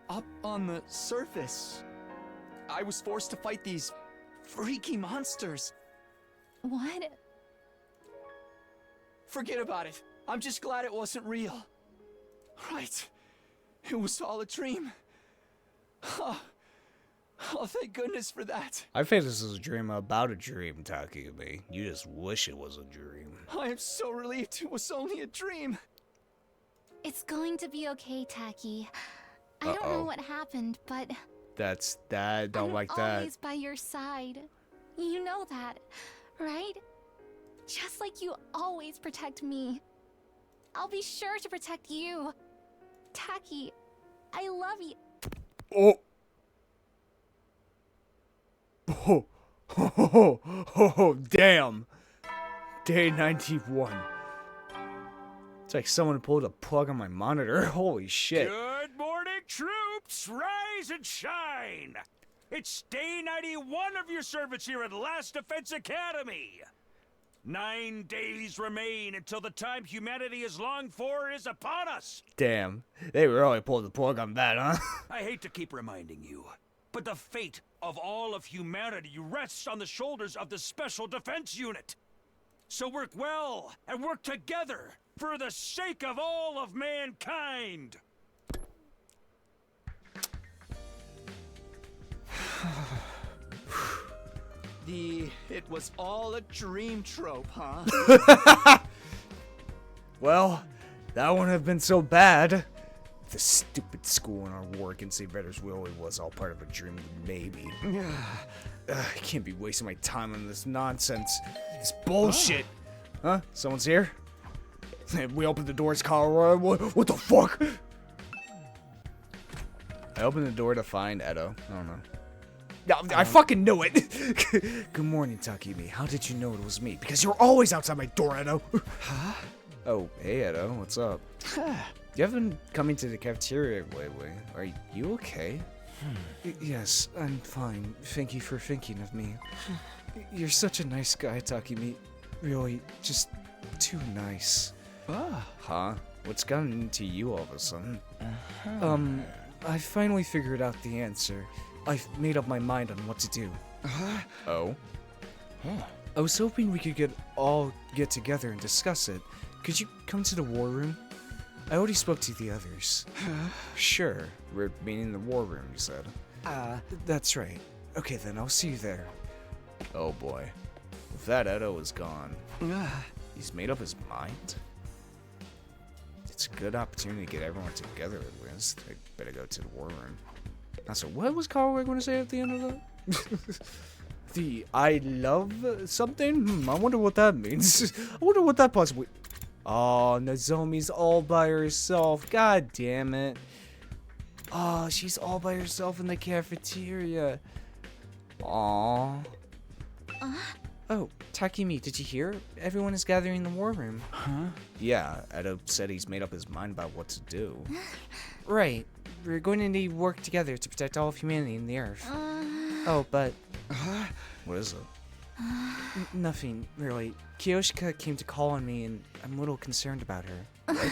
up on the surface. I was forced to fight these freaky monsters. What? Forget about it. I'm just glad it wasn't real. Right. It was all a dream. Oh, thank goodness for that. I think this is a dream about a dream, Takumi. You just wish it was a dream. I am so relieved it was only a dream. It's going to be okay, Taki. I don't know what happened, but Don't like I'm always by your side. You know that, right? Just like you always protect me. I'll be sure to protect you. Taki, I love you. Oh. Oh, damn. Day 91. It's like someone pulled a plug on my monitor. Holy shit. Good morning, troops! Rise and shine! It's day 91 of your service here at Last Defense Academy. 9 days remain until the time humanity has longed for is upon us. Damn. They really pulled the plug on that, huh? I hate to keep reminding you, but the fate of all of humanity rests on the shoulders of the Special Defense Unit. So work well and work together for the sake of all of mankind. It was all a dream trope, huh? Well, that wouldn't have been so bad. The stupid school and our war against the invaders really was all part of a dream, maybe. I can't be wasting my time on this nonsense. This bullshit. Huh? Someone's here? We opened the doors, Kotaro. What the fuck? I opened the door to find Edo. I don't know. I fucking knew it! Good morning, Takumi. How did you know it was me? Because you're always outside my door, Edo. Huh? Oh, hey, Edo. What's up? You haven't been coming to the cafeteria lately. Are you okay? Yes, I'm fine. Thank you for thinking of me. You're such a nice guy, Takumi. Really, just too nice. Huh? What's gotten into you all of a sudden? I finally figured out the answer. I've made up my mind on what to do. Oh? I was hoping we could all get together and discuss it. Could you come to the war room? I already spoke to the others. Sure. We're meeting in the war room, you said. That's right. Okay then, I'll see you there. Oh boy. If that Edo is gone, he's made up his mind? It's a good opportunity to get everyone together at least. I better go to the war room. Also, what was Kawai going to say at the end of that? The I love something? I wonder what that means. I wonder what that possibly... Oh, Nozomi's all by herself. God damn it. Oh, she's all by herself in the cafeteria. Aww. Oh, Takemi, did you hear? Everyone is gathering in the war room. Huh? Yeah, Edo said he's made up his mind about what to do. Right. We're going to need to work together to protect all of humanity and the Earth. Oh, but... What is it? Nothing, really. Kiyoshika came to call on me, and I'm a little concerned about her. What?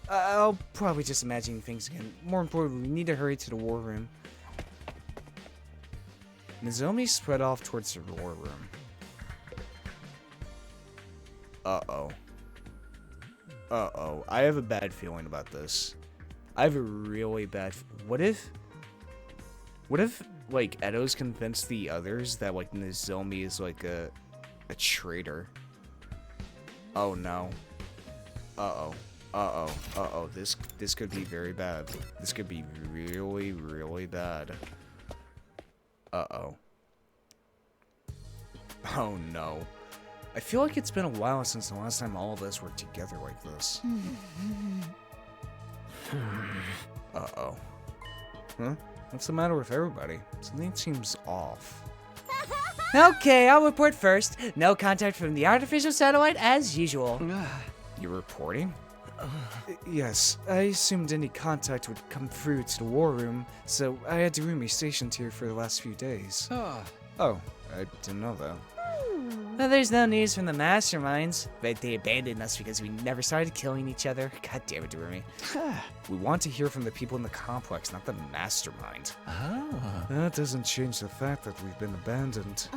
I'll probably just imagine things again. More importantly, we need to hurry to the war room. Nozomi spread off towards the war room. Uh-oh. Uh-oh. I have a bad feeling about this. I have a really bad... What if, like, Edo's convinced the others that, like, Nozomi is, like, a traitor? Oh, no. Uh-oh. Uh-oh. Uh-oh. This could be very bad. This could be really, really bad. Uh-oh. Oh, no. I feel like it's been a while since the last time all of us were together like this. Uh-oh. Huh? What's the matter with everybody? Something seems off. Okay, I'll report first. No contact from the artificial satellite as usual. You're reporting? Yes, I assumed any contact would come through to the war room, so I had to remain stationed here for the last few days. Oh, I didn't know that. Well, there's no news from the masterminds, but they abandoned us because we never started killing each other. God damn it, Durumi. We want to hear from the people in the complex, not the mastermind. That doesn't change the fact that we've been abandoned.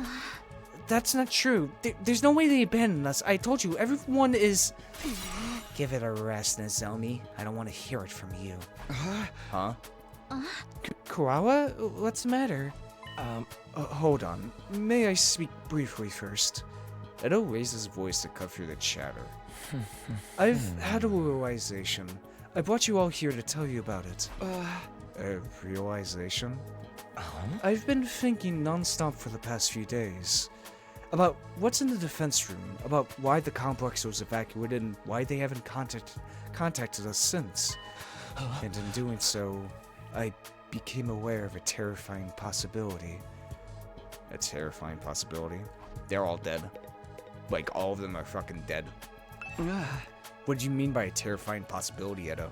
That's not true. There's no way they abandoned us. I told you, everyone is... Give it a rest, Nozomi. I don't want to hear it from you. Huh? Kurawa? What's the matter? Hold on. May I speak briefly first? Edo raised his voice to cut through the chatter. I've had a realization. I brought you all here to tell you about it. A realization? I've been thinking non-stop for the past few days. About what's in the defense room, about why the complex was evacuated, and why they haven't contacted us since. And in doing so, I became aware of a terrifying possibility. A terrifying possibility? They're all dead. Like, all of them are fucking dead. What do you mean by a terrifying possibility, Edo?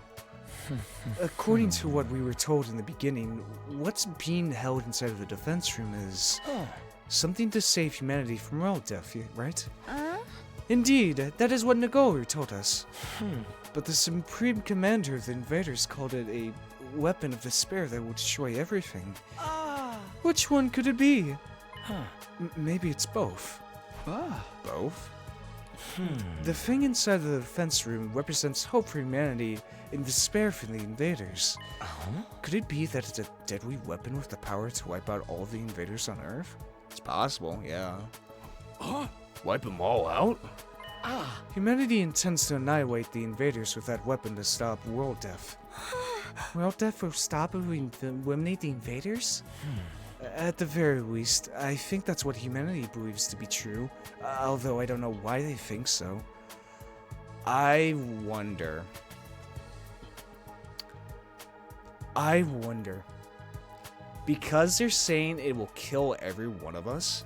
According to what we were told in the beginning, what's being held inside of the defense room is something to save humanity from world death, right? Indeed, that is what Nagoru told us. But the Supreme Commander of the Invaders called it a weapon of despair that will destroy everything. Which one could it be? Maybe it's both. Both? The thing inside the defense room represents hope for humanity and despair for the invaders. Could it be that it's a deadly weapon with the power to wipe out all of the invaders on Earth? It's possible, yeah. Wipe them all out? Humanity intends to annihilate the invaders with that weapon to stop world death. World death will stop if we eliminate the invaders? At the very least, I think that's what humanity believes to be true, although I don't know why they think so. I wonder, because they're saying it will kill every one of us,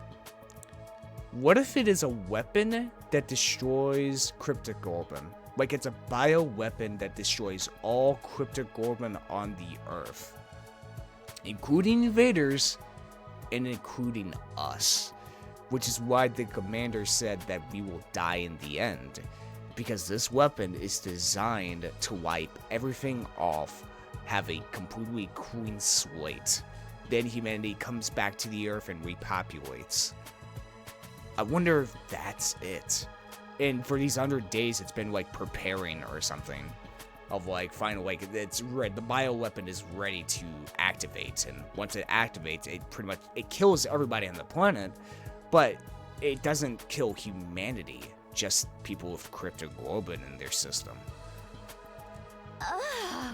what if it is a weapon that destroys Cryptogorgon? Like it's a bioweapon that destroys all Cryptogorgon on the Earth, including invaders and including us, which is why the commander said that we will die in the end. because this weapon is designed to wipe everything off, have a completely clean slate. Then humanity comes back to the Earth and repopulates. I wonder if that's it. And for these 100 days, it's been like preparing or something. Of like, finally, like, it's the bioweapon is ready to activate. And once it activates, it pretty much, it kills everybody on the planet. But it doesn't kill humanity, just people with cryptoglobin in their system.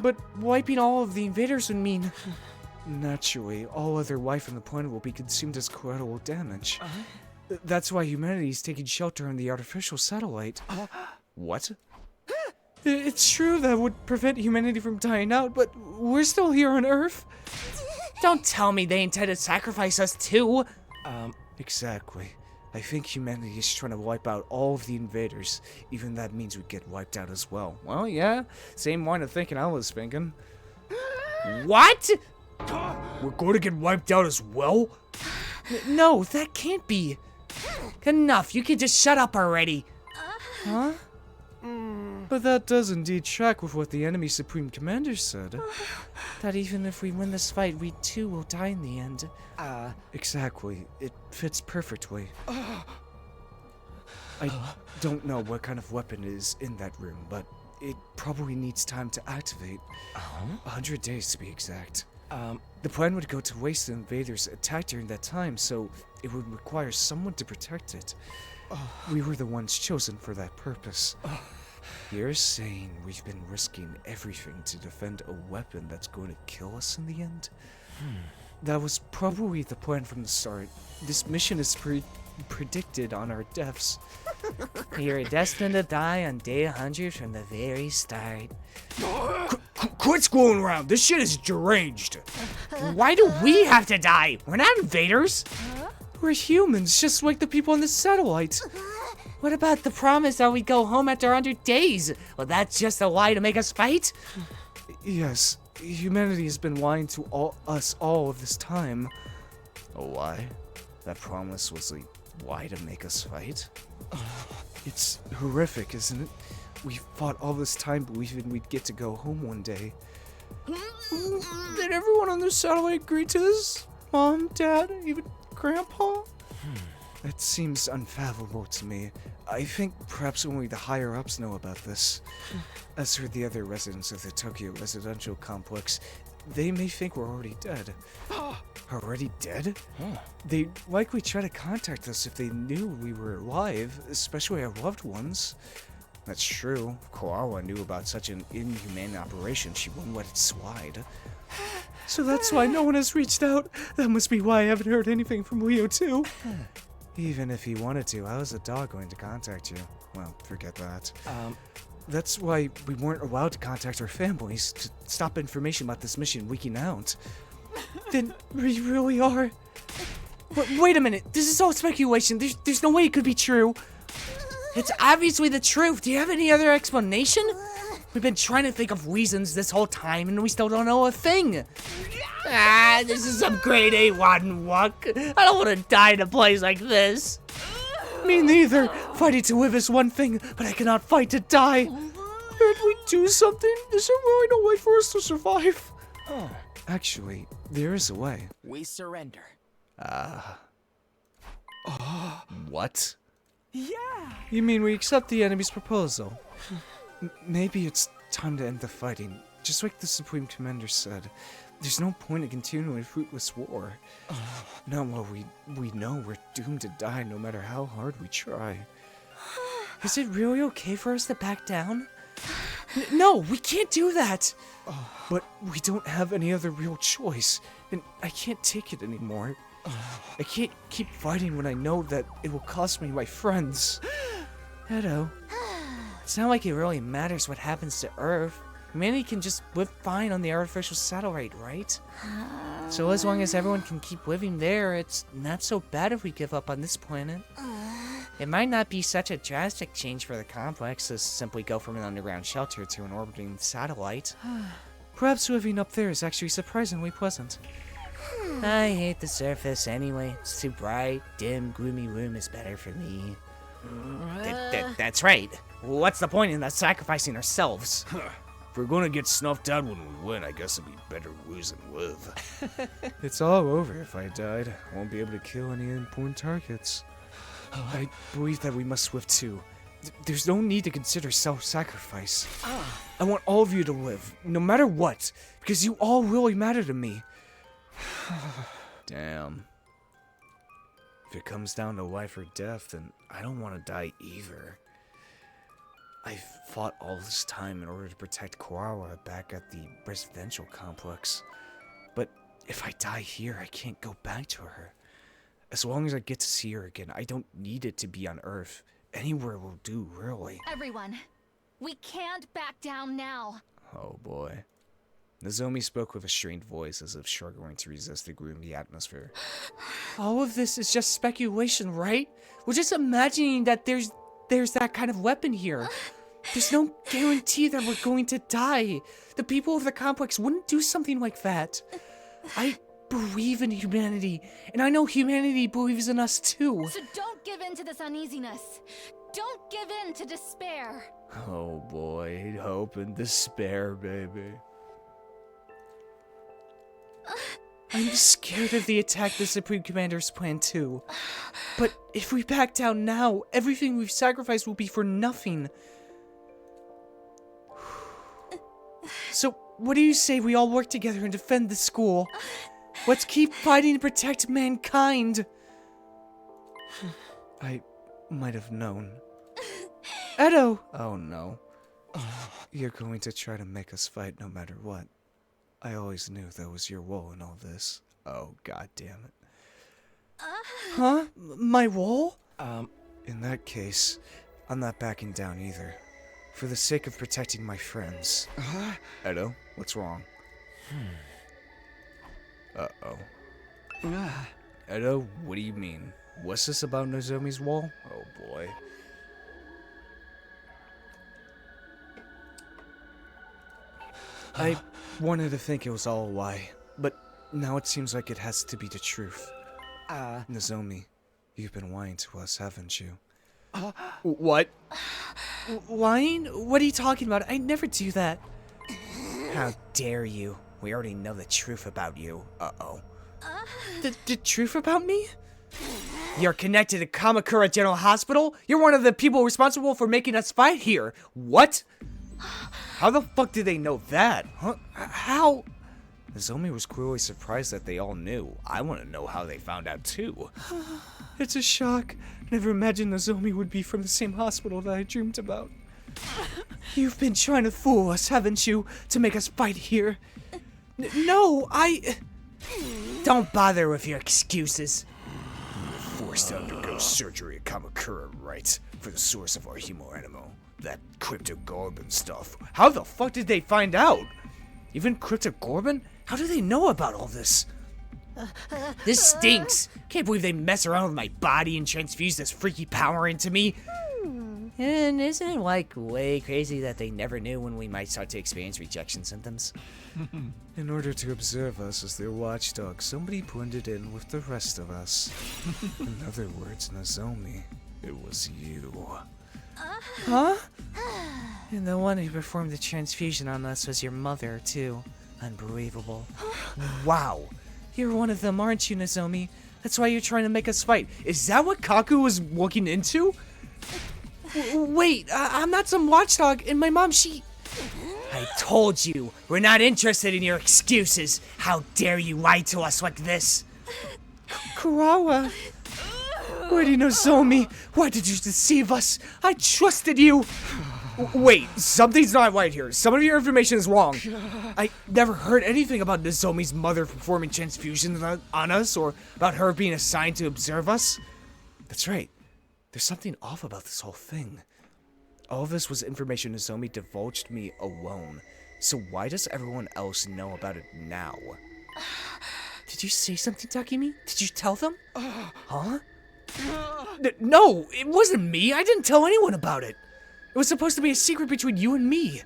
But wiping all of the invaders would mean... Naturally, all other life on the planet will be consumed as collateral damage. That's why humanity is taking shelter on the artificial satellite. What? It's true that would prevent humanity from dying out, but we're still here on Earth. Don't tell me they intend to sacrifice us too. Exactly. I think humanity is trying to wipe out all of the invaders. Even that means we get wiped out as well. Well, yeah, same line of thinking I was thinking. What? We're going to get wiped out as well? No, that can't be. Enough, you can just shut up already. Huh? But that does indeed track with what the enemy Supreme Commander said. That even if we win this fight, we too will die in the end. Exactly. It fits perfectly. I don't know what kind of weapon is in that room, but it probably needs time to activate. 100 days to be exact. The plan would go to waste the invaders' attack during that time, so it would require someone to protect it. We were the ones chosen for that purpose. You're saying we've been risking everything to defend a weapon that's going to kill us in the end? That was probably the plan from the start. This mission is predicted on our deaths. You're destined to die on day 100 from the very start. Quit screwing around. This shit is deranged. Why do we have to die? We're not invaders. We're humans, just like the people on the satellite. What about the promise that we'd go home after 100 days? Well, that's just a lie to make us fight? Yes, humanity has been lying to us all of this time. A lie? That promise was a lie to make us fight? It's horrific, isn't it? We fought all this time believing we'd get to go home one day. Did everyone on the satellite agree to this? Mom, Dad, even Grandpa? That seems unfathomable to me. I think perhaps only the higher-ups know about this. As for the other residents of the Tokyo residential complex, they may think we're already dead. Already dead? They'd likely try to contact us if they knew we were alive, especially our loved ones. That's true. If Koawa knew about such an inhumane operation, she wouldn't let it slide. So that's why no one has reached out. That must be why I haven't heard anything from Leo too. Even if he wanted to, how is a dog going to contact you? Well, forget that. That's why we weren't allowed to contact our families to stop information about this mission leaking out. Then we really are. Wait a minute. This is all speculation. There's no way it could be true. It's obviously the truth. Do you have any other explanation? We've been trying to think of reasons this whole time, and we still don't know a thing. This is some grade A1 luck. I don't want to die in a place like this. Me neither. Fighting to live is one thing, but I cannot fight to die. Can't we do something? Is there really no way for us to survive? Actually, there is a way. We surrender. What? You mean we accept the enemy's proposal? Maybe it's time to end the fighting. Just like the Supreme Commander said, there's no point in continuing a fruitless war. Now while we know we're doomed to die no matter how hard we try. Is it really okay for us to back down? No, we can't do that. But we don't have any other real choice, and I can't take it anymore. I can't keep fighting when I know that it will cost me my friends. Edo, it's not like it really matters what happens to Earth. Humanity can just live fine on the artificial satellite, right? So as long as everyone can keep living there, it's not so bad if we give up on this planet. It might not be such a drastic change for the complex to simply go from an underground shelter to an orbiting satellite. Perhaps living up there is actually surprisingly pleasant. I hate the surface anyway. It's too bright, dim, gloomy room is better for me. That's right. What's the point in that sacrificing ourselves? If we're gonna get snuffed out when we win, I guess it'd be better lose than live. It's all over if I died. I won't be able to kill any important targets. I believe that we must swift too. There's no need to consider self-sacrifice. I want all of you to live, no matter what, because you all really matter to me. Damn. If it comes down to life or death, then I don't want to die either. I've fought all this time in order to protect Koala back at the residential complex. But if I die here, I can't go back to her. As long as I get to see her again, I don't need it to be on Earth. Anywhere will do, really. Everyone, we can't back down now. Oh boy. Nozomi spoke with a strained voice as if struggling to resist the gloomy atmosphere. All of this is just speculation, right? We're just imagining that there's that kind of weapon here. There's no guarantee that we're going to die. The people of the complex wouldn't do something like that. I believe in humanity, and I know humanity believes in us too. So don't give in to this uneasiness. Don't give in to despair. Oh boy, hope and despair, baby. I'm scared of the attack the Supreme Commander's plan too. But if we back down now, everything we've sacrificed will be for nothing. So, what do you say we all work together and defend the school? Let's keep fighting to protect mankind. I might have known. Edo! Oh no. You're going to try to make us fight no matter what. I always knew that was your role in all this. Oh, god damn it. Huh? My role? In that case, I'm not backing down either. For the sake of protecting my friends. Edo, what's wrong? Uh-oh. Edo, what do you mean? What's this about Nozomi's wall? Oh boy. I wanted to think it was all a lie, but now it seems like it has to be the truth. Nozomi, you've been lying to us, haven't you? What? Lying? What are you talking about? I never do that. How dare you? We already know the truth about you. Uh-oh. The truth about me? You're connected to Kamakura General Hospital? You're one of the people responsible for making us fight here. What? How the fuck did they know that? Huh? How? Nozomi was clearly surprised that they all knew. I want to know how they found out too. It's a shock. Never imagined Nozomi would be from the same hospital that I dreamed about. You've been trying to fool us, haven't you? To make us fight here. No, Don't bother with your excuses. Forced to undergo surgery at Kamakura, right? For the source of our hemo animal. That cryptogarbin stuff. How the fuck did they find out? Even Cryptogorbin? How do they know about all this? This stinks. Can't believe they mess around with my body and transfuse this freaky power into me. And isn't it like way crazy that they never knew when we might start to experience rejection symptoms? In order to observe us as their watchdog, somebody blended in with the rest of us. In other words, Nozomi, it was you. Huh? And the one who performed the transfusion on us was your mother, too. Unbelievable. Wow. You're one of them, aren't you, Nozomi? That's why you're trying to make us fight. Is that what Kaku was looking into? Wait, I'm not some watchdog, and my mom, she... I told you, we're not interested in your excuses. How dare you lie to us like this? Kurawa... Lady Nozomi, why did you deceive us? I trusted you! Wait, something's not right here. Some of your information is wrong. I never heard anything about Nozomi's mother performing transfusions on us, or about her being assigned to observe us. That's right. There's something off about this whole thing. All of this was information Nozomi divulged me alone. So why does everyone else know about it now? Did you say something, Takemi? Did you tell them? Huh? No, it wasn't me. I didn't tell anyone about it. It was supposed to be a secret between you and me.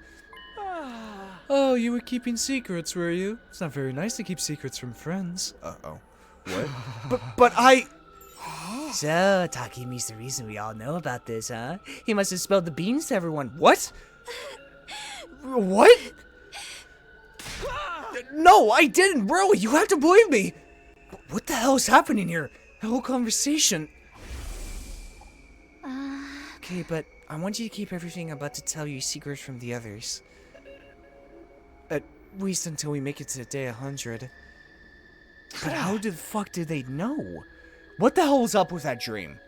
Oh, you were keeping secrets, were you? It's not very nice to keep secrets from friends. Uh-oh. What? But I... So, Takemi's the reason we all know about this, huh? He must have spilled the beans to everyone. What? What? No, I didn't, bro. You have to believe me. What the hell is happening here? The whole conversation. Okay, but I want you to keep everything I'm about to tell you secret from the others. At least until we make it to day 100. But how the fuck did they know? What the hell was up with that dream?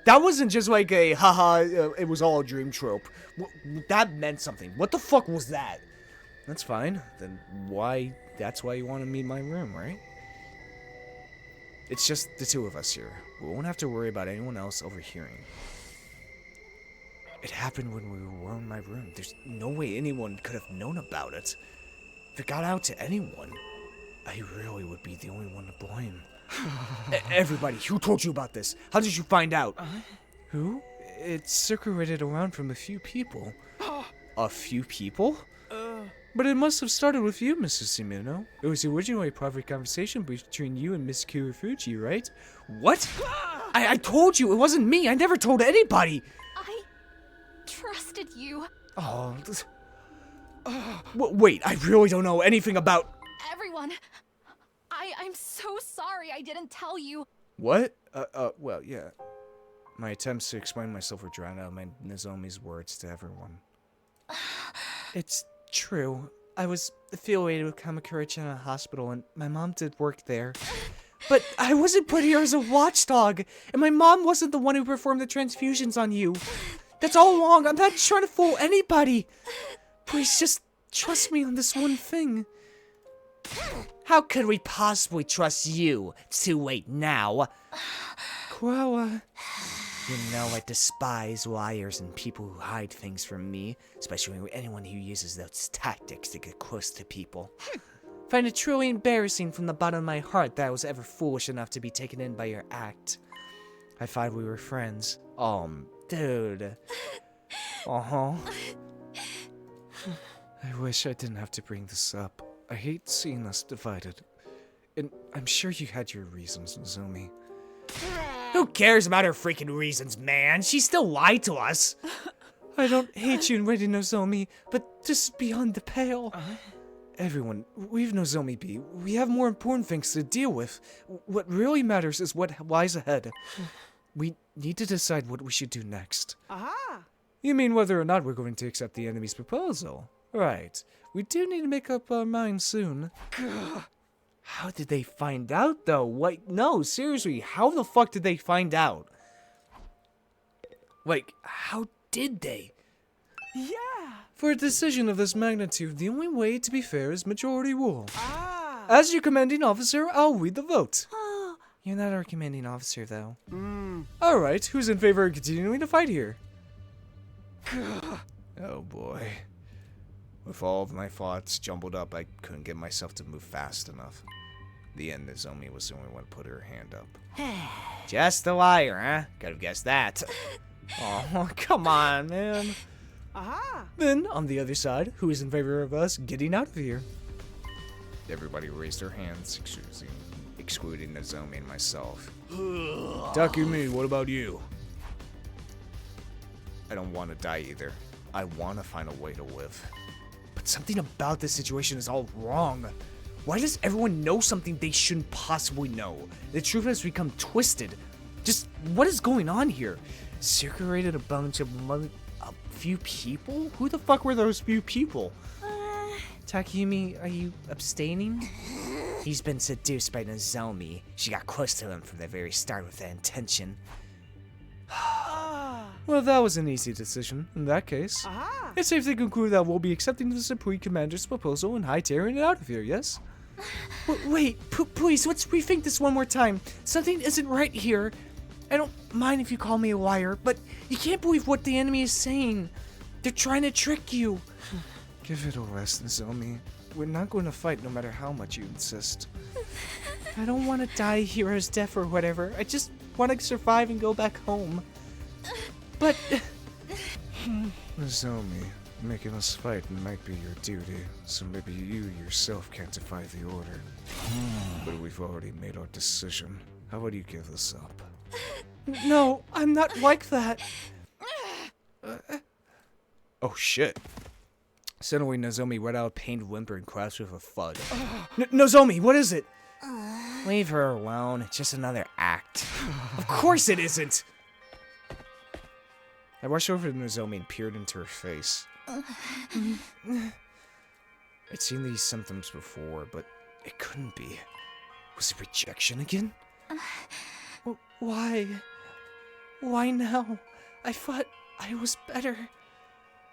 That wasn't just like a haha, it was all a dream trope. That meant something. What the fuck was that? That's fine. Then that's why you want to meet my room, right? It's just the two of us here. We won't have to worry about anyone else overhearing. It happened when we were in my room. There's no way anyone could have known about it. If it got out to anyone, I really would be the only one to blame. Everybody, who told you about this? How did you find out? Who? It circulated around from a few people. A few people? But it must have started with you, Mrs. Shimano. It was originally a private conversation between you and Miss Kirifuji, right? What? I told you, it wasn't me. I never told anybody. I trusted you. Oh. Wait, I really don't know anything about... Everyone. I'm so sorry I didn't tell you. What? Well, yeah. My attempts to explain myself were drowned out by Nozomi's words to everyone. It's true. I was affiliated with Kamakura-chan at a hospital, and my mom did work there. But I wasn't put here as a watchdog, and my mom wasn't the one who performed the transfusions on you. That's all along. I'm not trying to fool anybody. Please just trust me on this one thing. How could we possibly trust you? It's too late now. Well, you know I despise liars and people who hide things from me, especially anyone who uses those tactics to get close to people. Find it truly embarrassing from the bottom of my heart that I was ever foolish enough to be taken in by your act. I thought we were friends. Dude. Uh-huh. I wish I didn't have to bring this up. I hate seeing us divided. And I'm sure you had your reasons, Nozomi. Who cares about her freaking reasons, man? She still lied to us. I don't hate you and Ready Nozomi, but this is beyond the pale. Everyone, leave Nozomi be. We have more important things to deal with. What really matters is what lies ahead. We need to decide what we should do next. Aha! You mean whether or not we're going to accept the enemy's proposal? Right. We do need to make up our minds soon. How did they find out, though? What? No, seriously, how the fuck did they find out? Like, how did they? Yeah! For a decision of this magnitude, the only way to be fair is majority rule. Ah! As your commanding officer, I'll lead the vote. You're not our commanding officer, though. Alright, who's in favor of continuing to fight here? Oh boy. With all of my thoughts jumbled up, I couldn't get myself to move fast enough. In the end, Nozomi was the only one to put her hand up. Just a liar, huh? Could've guessed that. Oh, come on, man. Aha! Then, on the other side, who is in favor of us getting out of here? Everybody raised their hands, excluding Nozomi and myself. Takumi, what about you? I don't want to die either. I want to find a way to live. But something about this situation is all wrong. Why does everyone know something they shouldn't possibly know? The truth has become twisted. Just, what is going on here? Circulated a bunch of a few people? Who the fuck were those few people? Takumi, are you abstaining? He's been seduced by Nozomi. She got close to him from the very start with that intention. Well, that was an easy decision. In that case, Aha! it's safe to conclude that we'll be accepting the Supreme Commander's proposal and hightailing it out of here, yes? Wait, please, let's rethink this one more time. Something isn't right here. I don't mind if you call me a liar, but you can't believe what the enemy is saying. They're trying to trick you. Give it a rest, Nozomi. We're not going to fight no matter how much you insist. I don't want to die hero's death or whatever. I just want to survive and go back home. But... Nozomi, making us fight might be your duty, so maybe you yourself can't defy the order. But we've already made our decision. How would you give this up? No, I'm not like that. Oh shit. Suddenly Nozomi let out a pained whimper and collapsed with a thud. Nozomi, what is it? Leave her alone. It's just another act. Of course it isn't! I rushed over to Nozomi and peered into her face. I'd seen these symptoms before, but it couldn't be. Was it rejection again? Why? Why now? I thought I was better.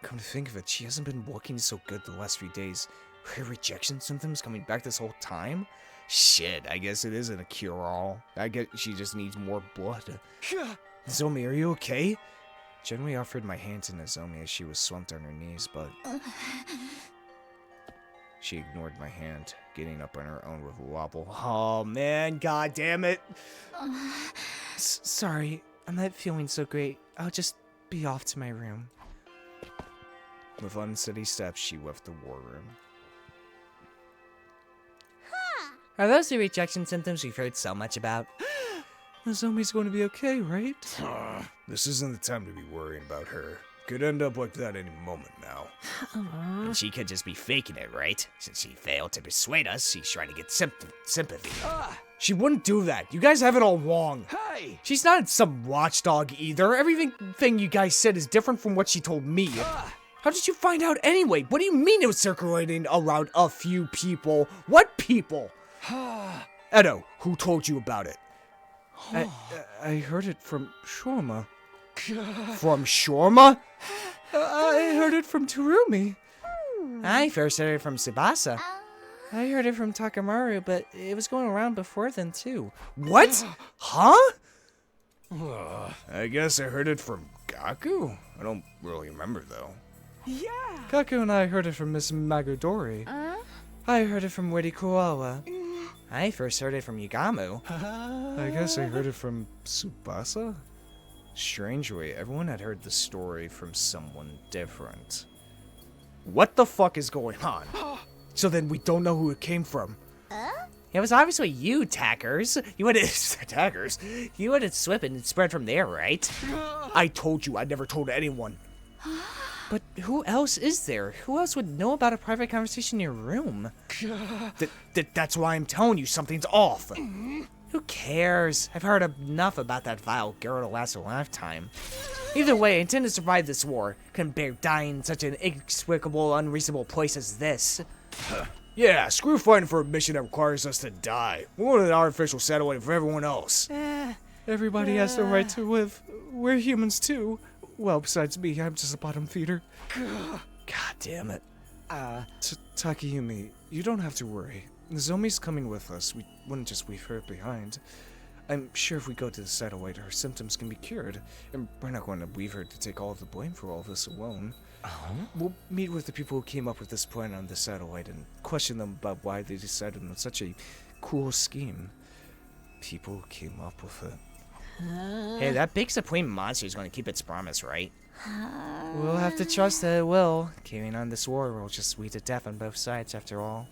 Come to think of it, she hasn't been looking so good the last few days. Her rejection symptoms coming back this whole time? Shit, I guess it isn't a cure-all. I guess she just needs more blood. Nozomi, are you okay? Gently offered my hand to Nozomi as she was slumped on her knees, but she ignored my hand, getting up on her own with a wobble. Oh man, god damn it! Sorry, I'm not feeling so great. I'll just be off to my room. With unsteady steps, she left the war room. Are those the rejection symptoms we've heard so much about? Nozomi's going to be okay, right? This isn't the time to be worrying about her. Could end up like that any moment now. And she could just be faking it, right? Since she failed to persuade us, she's trying to get sympathy. She wouldn't do that. You guys have it all wrong. Hey! She's not some watchdog either. Everything you guys said is different from what she told me. How did you find out anyway? What do you mean it was circulating around a few people? What people? Edo, who told you about it? I heard it from Shorma. From Shorma? I heard it from Terumi. I first heard it from Tsubasa. I heard it from Takamaru, but it was going around before then too. What? Huh? I guess I heard it from Gaku? I don't really remember though. Yeah. Kaku and I heard it from Miss Magodori. I heard it from Witty Koala. I first heard it from Yugamu. I guess I heard it from Tsubasa? Strangely, everyone had heard the story from someone different. What the fuck is going on? So then we don't know who it came from. It was obviously you, Tackers. You had it, Tackers. You had it slip and it spread from there, right? I told you I never told anyone. But who else is there? Who else would know about a private conversation in your room? That's why I'm telling you something's off. Who cares? I've heard enough about that vile girl to last a lifetime. Either way, I intend to survive this war. Couldn't bear dying in such an inexplicable, unreasonable place as this. Yeah, screw fighting for a mission that requires us to die. We want an artificial satellite for everyone else. Everybody has the right to live. We're humans too. Well, besides me, I'm just a bottom feeder. God damn it. Takayumi, you don't have to worry. Nozomi's coming with us. We wouldn't just leave her behind. I'm sure if we go to the satellite, her symptoms can be cured. And we're not going to leave her to take all of the blame for all this alone. We'll meet with the people who came up with this plan on the satellite and question them about why they decided on such a cool scheme. People who came up with it. Hey, that big supreme monster is going to keep its promise, right? We'll have to trust that it will. Carrying on this war will just lead to death on both sides, after all.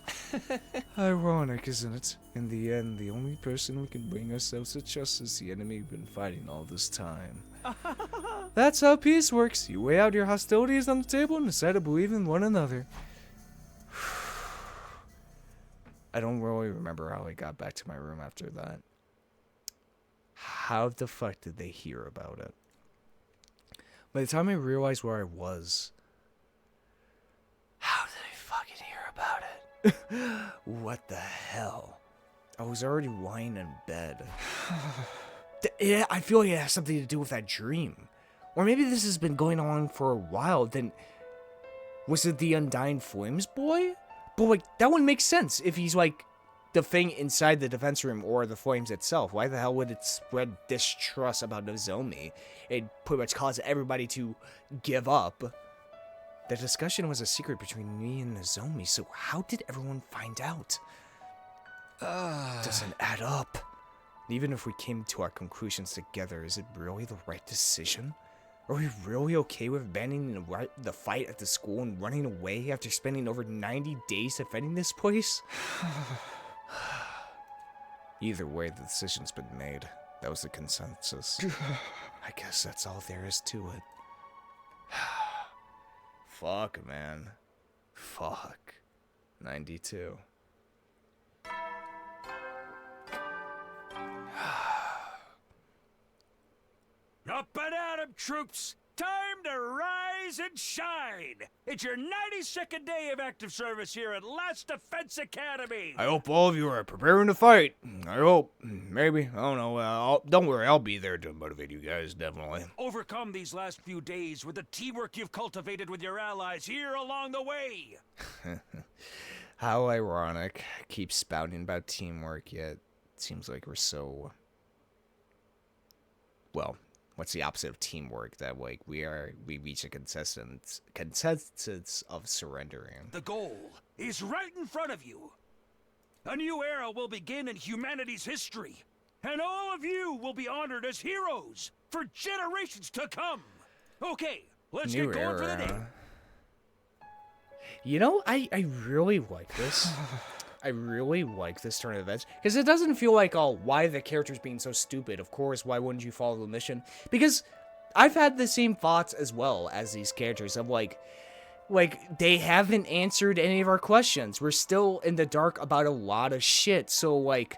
Ironic, isn't it? In the end, the only person we can bring ourselves to trust is the enemy we've been fighting all this time. That's how peace works. You weigh out your hostilities on the table and decide to believe in one another. I don't really remember how I got back to my room after that. How the fuck did they hear about it? By the time I realized where I was, how did I fucking hear about it? What the hell? I was already lying in bed. Yeah, I feel like it has something to do with that dream. Or maybe this has been going on for a while, then was it the Undying Flames boy? But like, that wouldn't make sense if he's like the thing inside the defense room or the flames itself. Why the hell would it spread distrust about Nozomi? It'd pretty much cause everybody to give up. The discussion was a secret between me and Nozomi, so how did everyone find out? Doesn't add up. Even if we came to our conclusions together, is it really the right decision? Are we really okay with abandoning the fight at the school and running away after spending over 90 days defending this place? Either way, the decision's been made. That was the consensus. I guess that's all there is to it. Fuck, man. Fuck. 92. Up and at 'em, troops! Time to rise and shine! It's your 92nd day of active service here at Last Defense Academy! I hope all of you are preparing to fight. I hope. Maybe. I don't know. Don't worry, I'll be there to motivate you guys, definitely. Overcome these last few days with the teamwork you've cultivated with your allies here along the way! How ironic. Keep spouting about teamwork, yet it seems like we're so... Well, what's the opposite of teamwork? That, like, we reach a consensus of surrendering. The goal is right in front of you. A new era will begin in humanity's history, and all of you will be honored as heroes for generations to come. Okay, let's New get going for the day. era. You know, I really like this. I really like this turn of events. Because it doesn't feel like, oh, why the character's being so stupid? Of course, why wouldn't you follow the mission? Because I've had the same thoughts as well as these characters of, like, they haven't answered any of our questions. We're still in the dark about a lot of shit. So, like,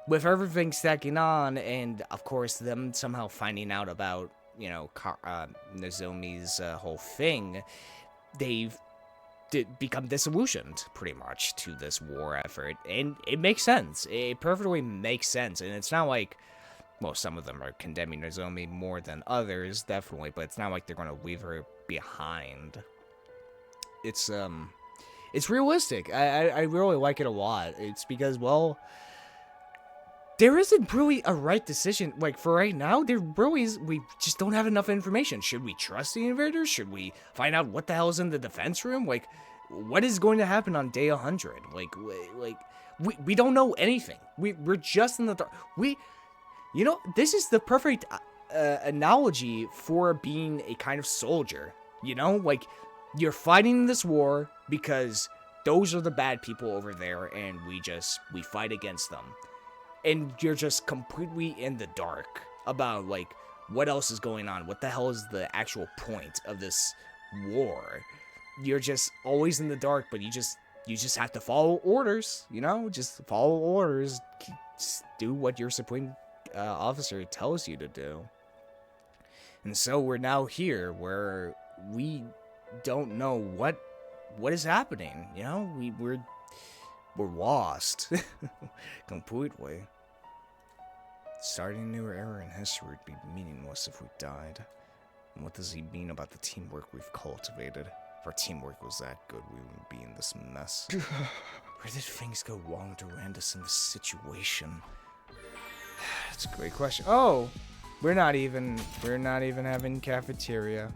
with everything stacking on, and, of course, them somehow finding out about, you know, Nozomi's whole thing, they've become disillusioned, pretty much, to this war effort. And it makes sense. It perfectly makes sense. And it's not like, well, some of them are condemning Nozomi more than others, definitely, but it's not like they're going to leave her behind. It's realistic. I really like it a lot. It's because, well, there isn't really a right decision. Like, for right now, there really is. We just don't have enough information. Should we trust the invaders? Should we find out what the hell is in the defense room? Like, what is going to happen on day 100? We don't know anything. We're just in the dark. You know, this is the perfect analogy for being a kind of soldier. You know, like, you're fighting this war because those are the bad people over there, and we fight against them. And you're just completely in the dark about, like, what else is going on? What the hell is the actual point of this war? You're just always in the dark, but you just have to follow orders, you know? Just follow orders. Just do what your supreme officer tells you to do. And so we're now here where we don't know what is happening, you know? We're lost completely. Starting a new era in history would be meaningless if we died. And what does he mean about the teamwork we've cultivated? If our teamwork was that good, we wouldn't be in this mess. Where did things go wrong to land us in this situation? That's a great question. Oh, we're not even having cafeteria.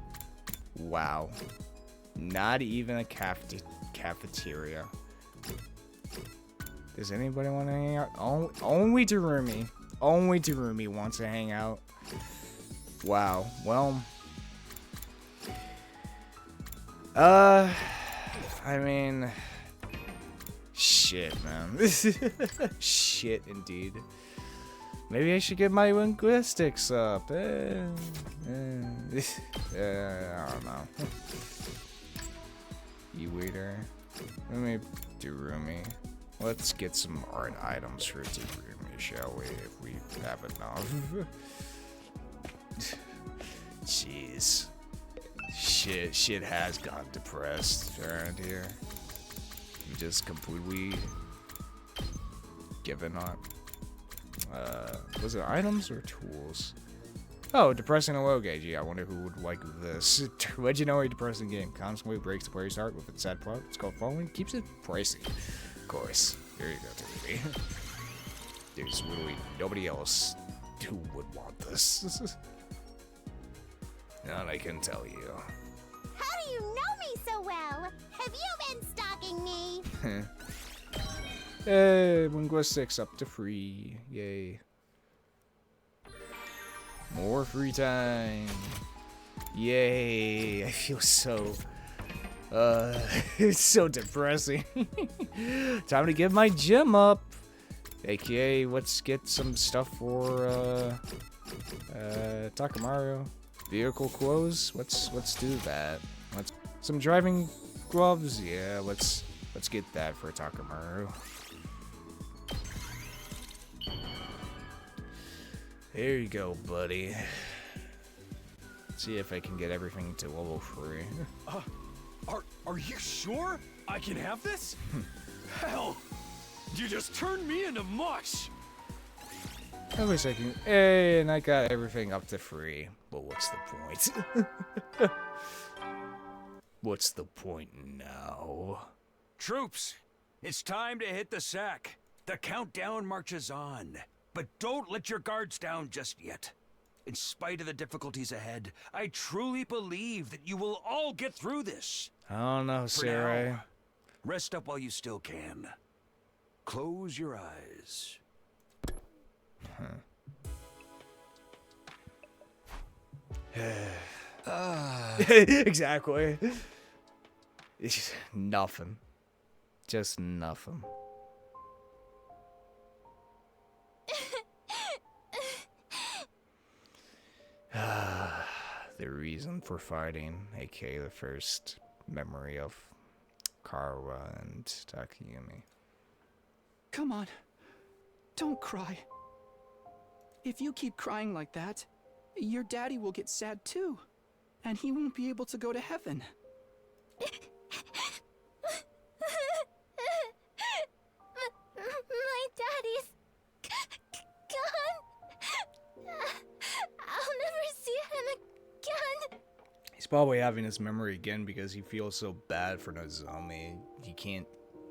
Wow. Not even a cafeteria. Does anybody want to hang out? Only Darumi. Only Darumi wants to hang out. Wow. Well. I mean. Shit, man. Shit, indeed. Maybe I should get my linguistics up. I don't know. You waiter. Let me Darumi. Let's get some art items for Darumi, shall we? If we have enough. Jeez. Shit has gotten depressed around here. I'm just completely given up. Was it items or tools? Oh, depressing and low gauge. Yeah, I wonder who would like this. Legendary depressing game. Constantly breaks the player's heart with its sad plot. It's called following. Keeps it pricey. Of course. There you go, Timothy. There's literally nobody else who would want this. None I can tell you. How do you know me so well? Have you been stalking me? Hey, linguistics up to free. Yay. More free time. Yay. I feel so... it's so depressing. Time to get my gym up. AKA, let's get some stuff for Takamaru. Vehicle clothes. Let's do that. Some driving gloves. Yeah, let's get that for Takamaru. There you go, buddy. Let's see if I can get everything to level 3. Are you sure I can have this? Hell, you just turned me into mush. At least I can. Hey, and I got everything up to 3. But what's the point? What's the point now? Troops, it's time to hit the sack. The countdown marches on. But don't let your guards down just yet. In spite of the difficulties ahead, I truly believe that you will all get through this. I don't know, For Sarai. now, rest up while you still can. Close your eyes. Exactly. It's just nothing. Just nothing. The reason for fighting, aka the first memory of Kara and Takayumi. Come on. Don't cry. If you keep crying like that, your daddy will get sad too. And he won't be able to go to heaven. My daddy's gone. I'll never see him again. He's probably having his memory again because he feels so bad for Nozomi. He can't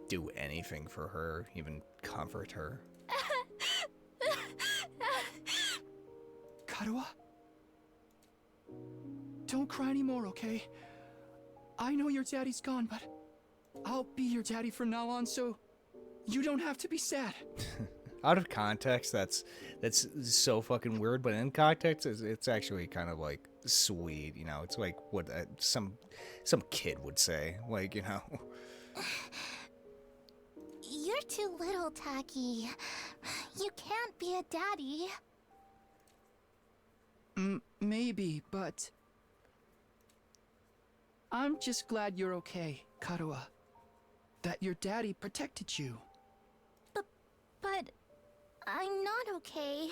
do anything for her, even comfort her. Karuha? Don't cry anymore, okay? I know your daddy's gone, but I'll be your daddy from now on, so you don't have to be sad. Out of context, that's so fucking weird, but in context, it's actually kind of like sweet, you know? It's like what some kid would say, like, you know? You're too little, Taki. You can't be a daddy. Maybe, but I'm just glad you're okay, Karuha. That your daddy protected you. But I'm not okay.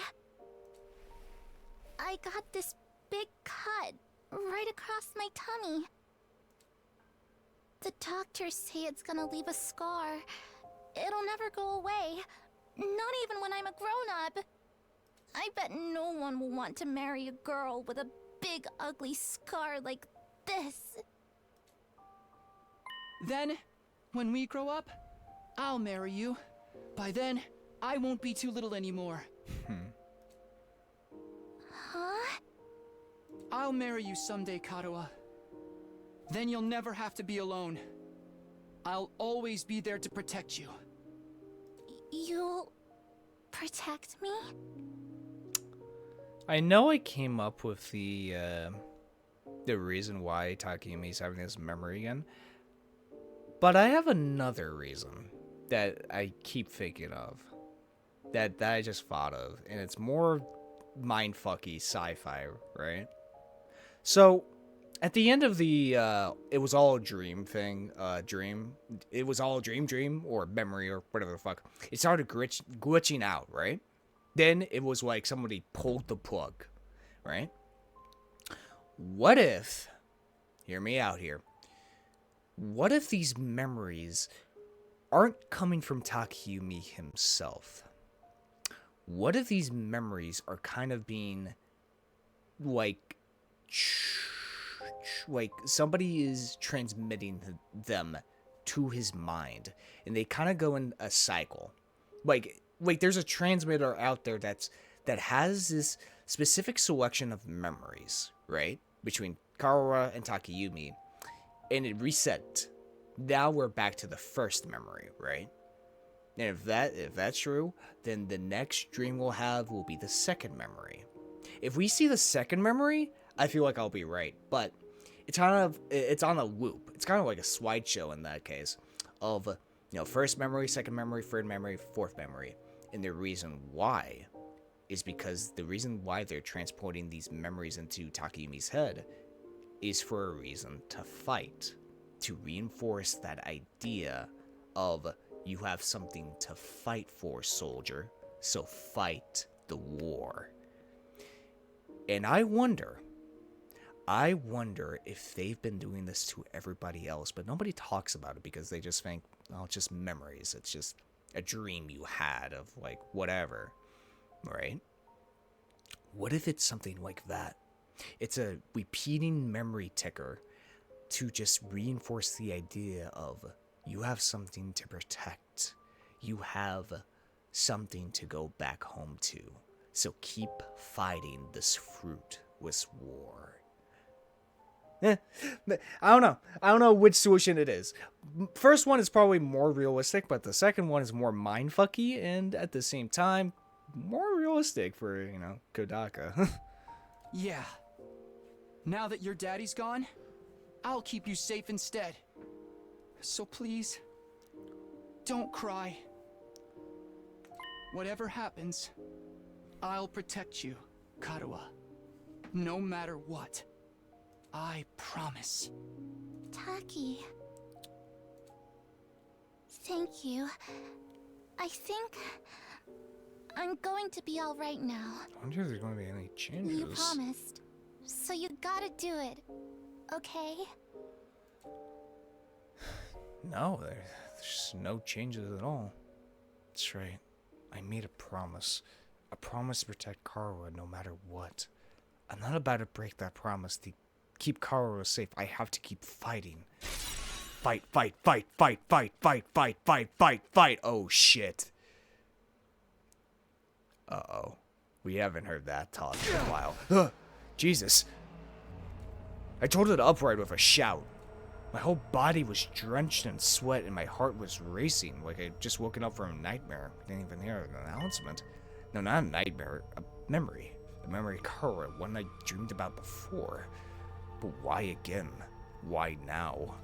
I got this big cut right across my tummy. The doctors say it's gonna leave a scar. It'll never go away. Not even when I'm a grown-up. I bet no one will want to marry a girl with a big ugly scar like this. Then, when we grow up, I'll marry you. By then, I won't be too little anymore. Huh? I'll marry you someday, Karuha. Then you'll never have to be alone. I'll always be there to protect you. You'll protect me? I know I came up with the reason why Takayumi's having this memory again, but I have another reason that I keep thinking of, that I just thought of, and it's more mindfucky sci-fi, right? So, at the end of the it was all a dream thing, it was all a dream, or memory, or whatever the fuck, it started glitching out, right? Then it was like somebody pulled the plug, right? What if, hear me out here, what if these memories aren't coming from Takayumi himself? What if these memories are kind of being like somebody is transmitting them to his mind, and they kind of go in a cycle, like there's a transmitter out there that has this specific selection of memories, right, between Karuha and Takayumi, and it reset. Now we're back to the first memory, right? And if that's true, then the next dream we'll have will be the second memory. If we see the second memory, I feel like I'll be right, but it's on a loop. It's kind of like a slideshow in that case of, first memory, second memory, third memory, fourth memory. And the reason why is because the reason why they're transporting these memories into Takayumi's head is for a reason to fight. To reinforce that idea of you have something to fight for, soldier. So fight the war. And I wonder if they've been doing this to everybody else, but nobody talks about it because they just think, oh, it's just memories. It's just a dream you had of, like, whatever, right? What if it's something like that? It's a repeating memory ticker to just reinforce the idea of you have something to protect. You have something to go back home to. So keep fighting this fruitless war. I don't know which solution it is. First one is probably more realistic, but the second one is more mindfucky and at the same time more realistic for, Kodaka. Yeah. Now that your daddy's gone, I'll keep you safe instead. So please, don't cry. Whatever happens, I'll protect you, Karuha. No matter what. I promise. Taki. Thank you. I think I'm going to be alright now. I wonder if there's going to be any changes. You promised. So you gotta do it. Okay? No, there's no changes at all. That's right. I made a promise. A promise to protect Karuha no matter what. I'm not about to break that promise to keep Karuha safe. I have to keep fighting. Fight, fight, fight, fight, fight, fight, fight, fight, fight, fight. Oh, shit. Uh-oh. We haven't heard that talk in a while. Jesus. I told it upright with a shout. My whole body was drenched in sweat and my heart was racing like I'd just woken up from a nightmare. I didn't even hear an announcement. No, not a nightmare. A memory. A memory of Karuha, one I dreamed about before. But why again? Why now?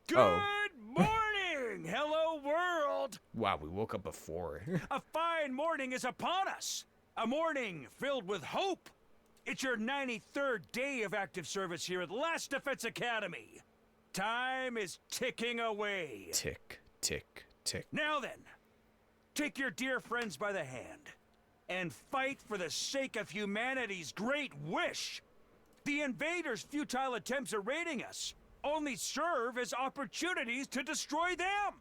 Good morning! Hello, world! Wow, we woke up before. A fine morning is upon us. A morning filled with hope. It's your 93rd day of active service here at Last Defense Academy. Time is ticking away. Tick, tick, tick. Now then, take your dear friends by the hand and fight for the sake of humanity's great wish. The invaders' futile attempts at raiding us only serve as opportunities to destroy them.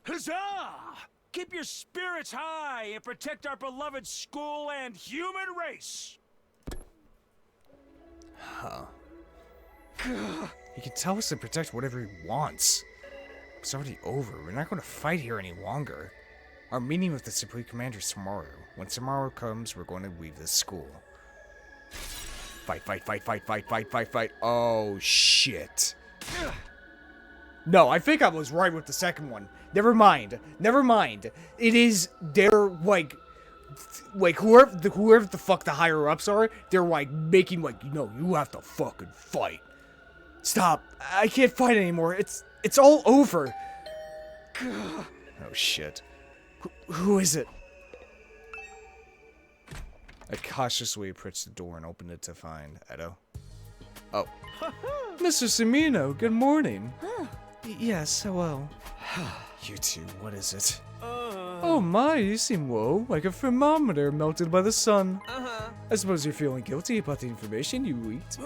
Huzzah! Keep your spirits high and protect our beloved school and human race. He can tell us to protect whatever he wants. It's already over. We're not going to fight here any longer. Our meeting with the Supreme Commander is tomorrow. When tomorrow comes, we're going to leave this school. Fight, fight, fight, fight, fight, fight, fight, fight. Oh, shit. No, I think I was right with the second one. Never mind. Never mind. It is they're like whoever the fuck the higher ups are, they're like making like, you have to fucking fight. Stop. I can't fight anymore. It's all over. Oh shit. Who is it? I cautiously approached the door and opened it to find Edo. Oh. Mr. Semino, good morning. Yes, hello. You two, what is it? Oh my, you seem low, like a thermometer melted by the sun. I suppose you're feeling guilty about the information you leaked.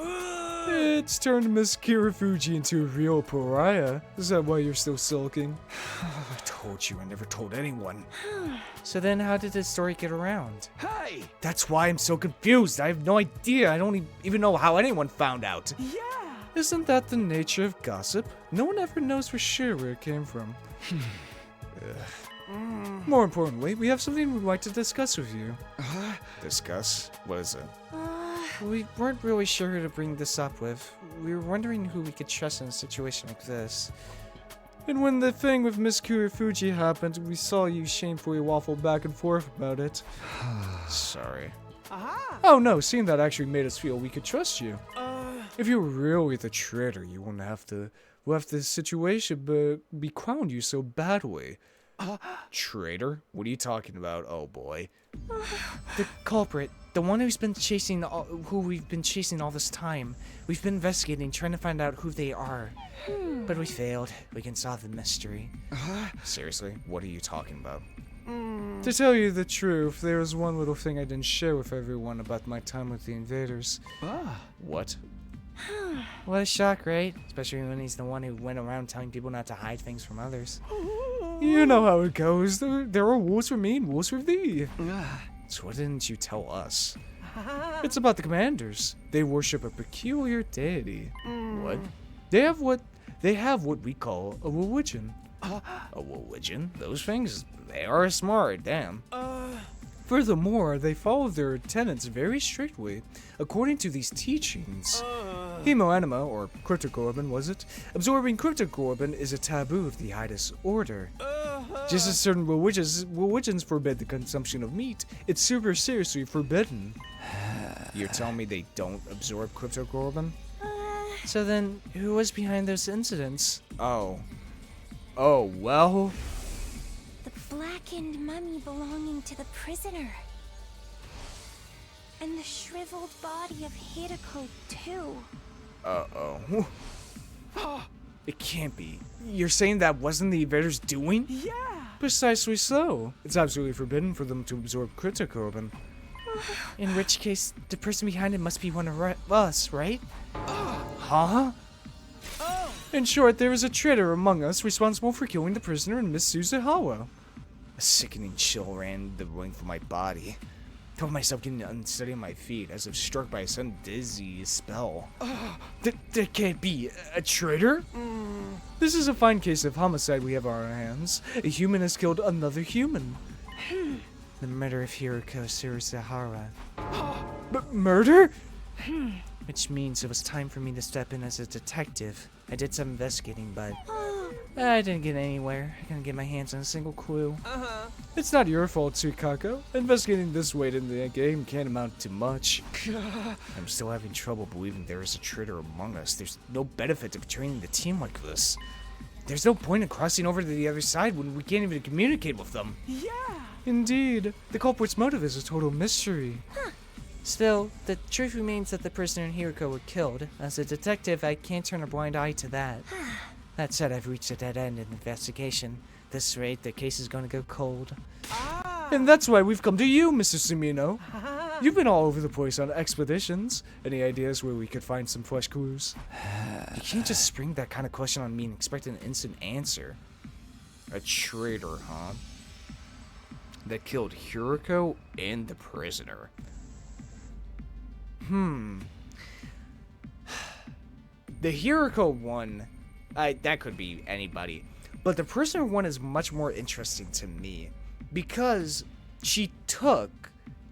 It's turned Miss Kirifuji into a real pariah. Is that why you're still sulking? I told you, I never told anyone. So then how did this story get around? Hey! That's why I'm so confused. I have no idea. I don't even know how anyone found out. Yeah. Isn't that the nature of gossip? No one ever knows for sure where it came from. More importantly, we have something we'd like to discuss with you. Discuss? What is it? We weren't really sure who to bring this up with. We were wondering who we could trust in a situation like this. And when the thing with Miss Kirifuji happened, we saw you shamefully waffle back and forth about it. Sorry. Aha. Oh no, seeing that actually made us feel we could trust you. If you were really the traitor, you wouldn't have to left this situation be crowned you so badly. Traitor? What are you talking about? Oh boy. The culprit, the one who we've been chasing all this time. We've been investigating, trying to find out who they are. But we failed. We can solve the mystery. Seriously? What are you talking about? To tell you the truth, there was one little thing I didn't share with everyone about my time with the invaders. What? What a shock, right? Especially when he's the one who went around telling people not to hide things from others. You know how it goes. There are rules for me and rules for thee. So what didn't you tell us? It's about the commanders. They worship a peculiar deity. What? They have what we call a religion. A religion? Those things, they are smart, damn. Furthermore, they follow their tenets very strictly. According to these teachings, hemoanima, or cryptogorgon was it? Absorbing cryptogorgon is a taboo of the highest order. Just as certain religions forbid the consumption of meat, it's super seriously forbidden. You're telling me they don't absorb cryptogorgon? So then, who was behind those incidents? Oh, well... The blackened mummy belonging to the prisoner. And the shriveled body of Hideko, too. Uh-oh. It can't be. You're saying that wasn't the invaders doing? Yeah. Precisely so. It's absolutely forbidden for them to absorb cryptogorgon. In which case, the person behind it must be one of us, right? Huh? In short, there is a traitor among us responsible for killing the prisoner and Miss Suzuhawa. A sickening chill ran the length of my body. I felt myself getting unsteady on my feet, as if struck by a sudden dizzy spell. That can't be a traitor? This is a fine case of homicide we have on our hands. A human has killed another human. The murder of Hiroko Suzuhara. But murder? Which means it was time for me to step in as a detective. I did some investigating, but I didn't get anywhere. I couldn't get my hands on a single clue. It's not your fault, Uchikoshi. Investigating this late in the game can't amount to much. I'm still having trouble believing there is a traitor among us. There's no benefit to betraying the team like this. There's no point in crossing over to the other side when we can't even communicate with them. Yeah. Indeed. The culprit's motive is a total mystery. Still, the truth remains that the prisoner and Hiroko were killed. As a detective, I can't turn a blind eye to that. That said, I've reached a dead end in the investigation. At this rate, the case is going to go cold. And that's why we've come to you, Mr. Sumino. You've been all over the place on expeditions. Any ideas where we could find some fresh clues? You can't just spring that kind of question on me and expect an instant answer. A traitor, huh? That killed Hiroko and the prisoner. The Hiroko one, that could be anybody. But the prisoner one is much more interesting to me because she took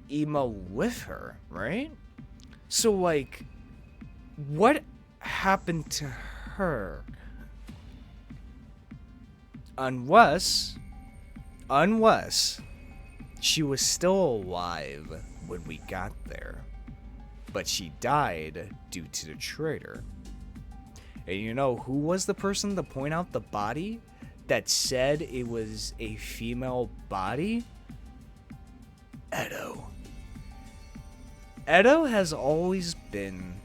Ima with her, right? So, like, what happened to her? Unless she was still alive when we got there. But she died due to the traitor. And you know who was the person to point out the body that said it was a female body? Edo. Edo has always been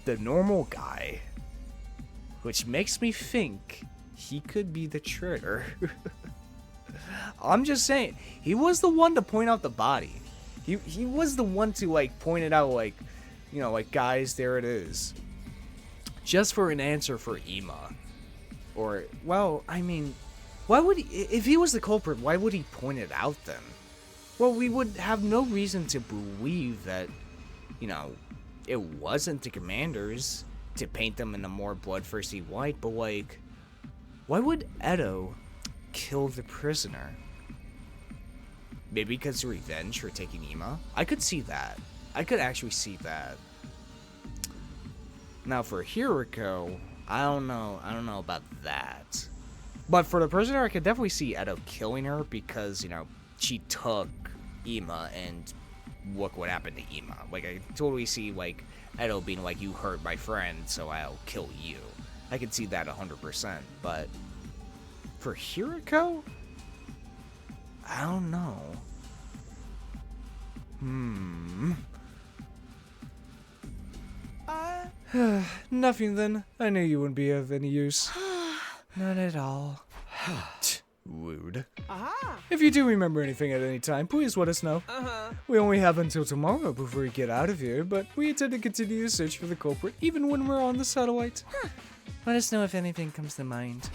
the normal guy, which makes me think he could be the traitor. I'm just saying, he was the one to point out the body. He was the one to, like, point it out, like, you know, like, guys, there it is. Just for an answer for Ima. Or, well, I mean, why would he, if he was the culprit, why would he point it out then? Well, we would have no reason to believe that, you know, it wasn't the commanders to paint them in a more bloodthirsty white, but, like, why would Edo kill the prisoner? Maybe because of revenge for taking Ima? I could see that. I could actually see that. Now for Hiroko, I don't know about that. But for the prisoner, I could definitely see Edo killing her because, you know, she took Ima and look what happened to Ima. Like, I totally see, like, Edo being like, you hurt my friend, so I'll kill you. I can see that 100%, but for Hiriko? I don't know. Nothing then. I knew you wouldn't be of any use. Not at all. Rude. Aha! If you do remember anything at any time, please let us know. Uh-huh. We only have until tomorrow before we get out of here, but we intend to continue to search for the culprit even when we're on the satellite. Let us know if anything comes to mind.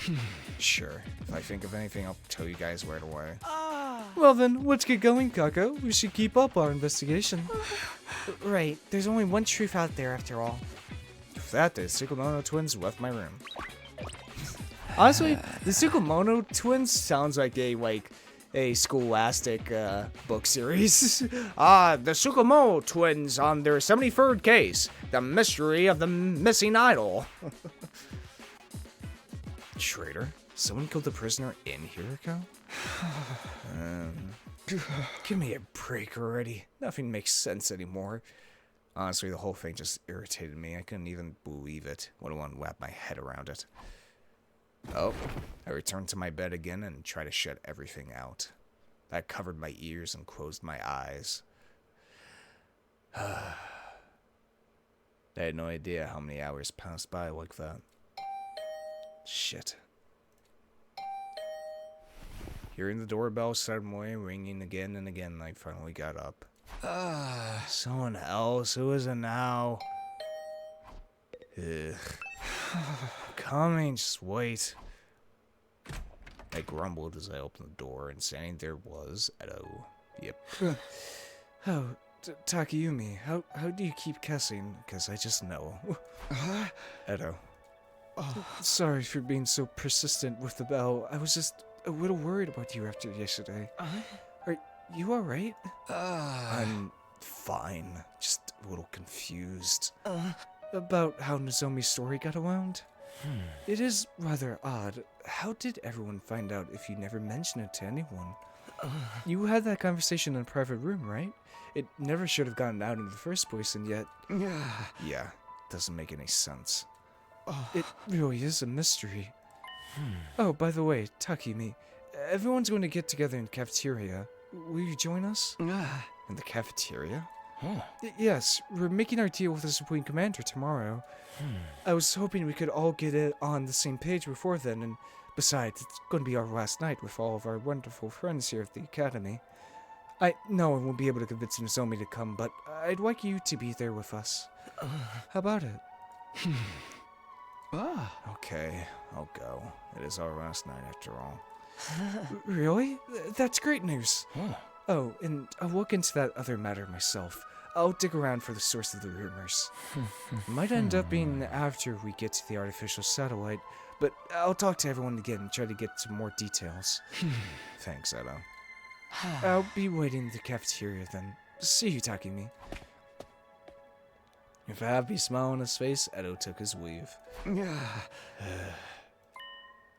Sure. If I think of anything, I'll tell you guys right away. Ah. Well then, let's get going, Kako. We should keep up our investigation. Right, there's only one truth out there after all. With that, the Tsukumono twins left my room. Honestly, the Tsukumono twins sounds like a scholastic book series. The Tsukumono twins on their 73rd case, the mystery of the missing idol. Traitor, someone killed the prisoner in Hiriko? Give me a break already. Nothing makes sense anymore. Honestly, the whole thing just irritated me. I couldn't even believe it, let alone wrap my head around it. Oh, I returned to my bed again and tried to shut everything out. I covered my ears and closed my eyes. I had no idea how many hours passed by like that. Shit. Hearing the doorbell suddenly ringing again and again, I finally got up. Someone else? Who is it now? Ugh. Coming, just wait. I grumbled as I opened the door, and standing there was Edo. Yep. Oh, Takayumi, how do you keep guessing? Because I just know. Edo. Sorry for being so persistent with the bell. I was just a little worried about you after yesterday. Are you alright? I'm fine. Just a little confused. About how Nozomi's story got around? It is rather odd. How did everyone find out if you never mentioned it to anyone? You had that conversation in a private room, right? It never should have gotten out in the first place, and yet... Yeah, doesn't make any sense. It really is a mystery. Oh, by the way, Takumi, everyone's going to get together in the cafeteria. Will you join us? In the cafeteria? Yes, we're making our deal with the Supreme Commander tomorrow. I was hoping we could all get it on the same page before then, and besides, it's going to be our last night with all of our wonderful friends here at the Academy. I know I won't be able to convince Nozomi to come, but I'd like you to be there with us. How about it? Okay, I'll go. It is our last night after all. Really? That's great news. Oh, and I'll look into that other matter myself. I'll dig around for the source of the rumors. It might end up being after we get to the artificial satellite, but I'll talk to everyone again and try to get some more details. Thanks, Edo. I'll be waiting in the cafeteria then. See you, Takumi. With a happy smile on his face, Edo took his leave.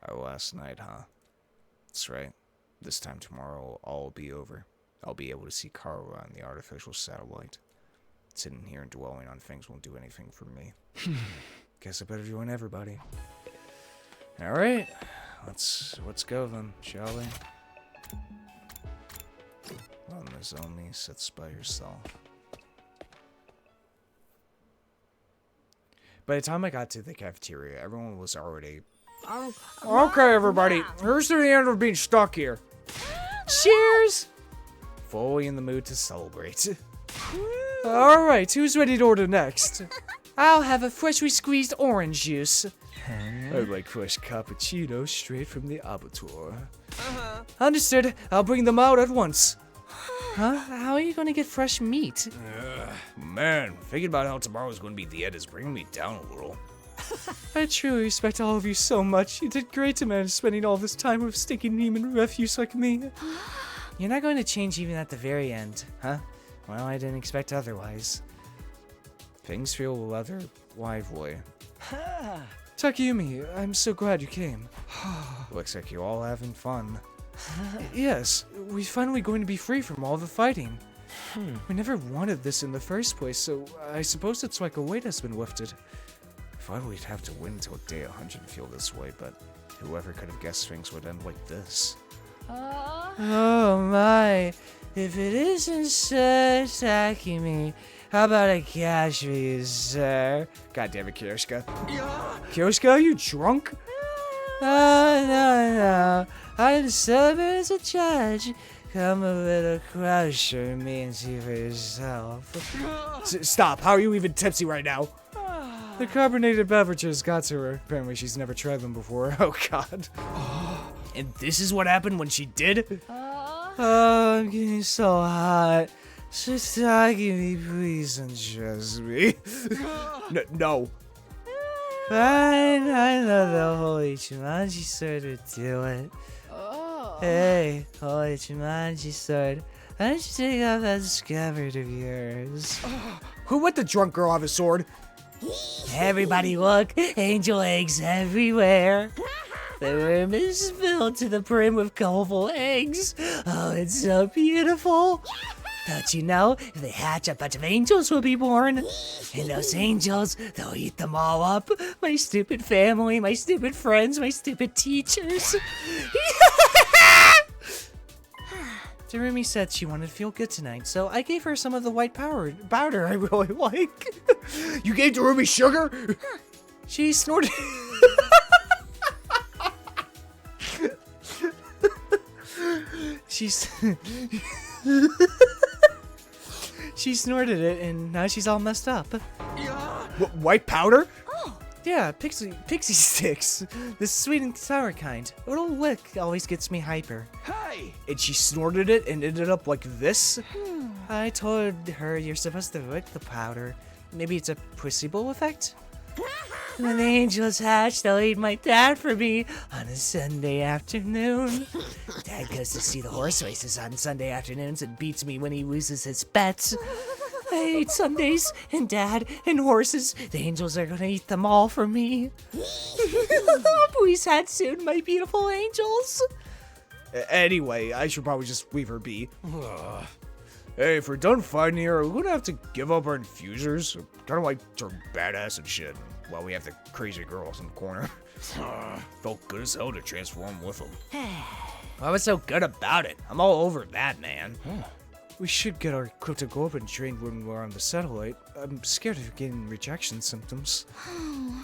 Our last night, huh? That's right. This time tomorrow will all be over. I'll be able to see Kara on the artificial satellite. Sitting here and dwelling on things won't do anything for me. Guess I better join everybody. Alright, let's go then, shall we? While Nozomi sits by herself. By the time I got to the cafeteria, everyone was already... Okay, everybody, here's to the end of being stuck here. Cheers! Fully in the mood to celebrate. Alright, who's ready to order next? I'll have a freshly squeezed orange juice. I'd like fresh cappuccino straight from the abattoir. Understood. I'll bring them out at once. Huh? How are you going to get fresh meat? Man, thinking about how tomorrow's going to be the end is bringing me down a little. I truly respect all of you so much. You did great to manage spending all this time with stinking human refuse like me. You're not going to change even at the very end, huh? Well, I didn't expect otherwise. Things feel rather lively. Takayumi, I'm so glad you came. Looks like you're all having fun. Yes, we're finally going to be free from all the fighting. We never wanted this in the first place, so I suppose it's like a weight has been lifted. thought we'd have to wait until day 100 to feel this way, but whoever could have guessed things would end like this. Oh my, if it isn't Sir Takumi, how about a cash for you, sir? God damn it, Kiyoshika. Kiyoshika, are you drunk? No. I'm sober as a judge. Come a little closer, me and see for yourself. Stop, how are you even tipsy right now? The carbonated beverages got to her. Apparently she's never tried them before. Oh god. And this is what happened when she did? Oh, I'm getting so hot. Just talking me, please undress me. No. Fine, I know the holy Jumanji sword would do it. Hey, holy Jumanji sword, why don't you take off that scabbard of yours? Who let the drunk girl have a sword? Everybody look, angel eggs everywhere. The room is filled to the brim with colorful eggs. Oh, it's so beautiful. Don't you know, if they hatch, a bunch of angels will be born. And those angels, they'll eat them all up. My stupid family, my stupid friends, my stupid teachers. Darumi said she wanted to feel good tonight, so I gave her some of the white powder I really like. You gave Darumi sugar? She snorted. She snorted it, and now she's all messed up. White powder? Yeah, pixie sticks. The sweet and sour kind. A little lick always gets me hyper. Hey! And she snorted it and ended up like this? I told her you're supposed to lick the powder. Maybe it's a placebo effect? When the angels hatch, they'll eat my dad for me on a Sunday afternoon. Dad goes to see the horse races on Sunday afternoons and beats me when he loses his bets. I hate Sundays and Dad and horses. The angels are gonna eat them all for me. Please hatch soon, my beautiful angels. Anyway, I should probably just leave her be. Hey, if we're done fighting here, we're gonna have to give up our infusers. Kind of like turn badass and shit, while we have the crazy girls in the corner. Felt good as hell to transform with them. What was so good about it? I'm all over that, man. We should get our cryptic orb trained when we're on the satellite. I'm scared of getting rejection symptoms.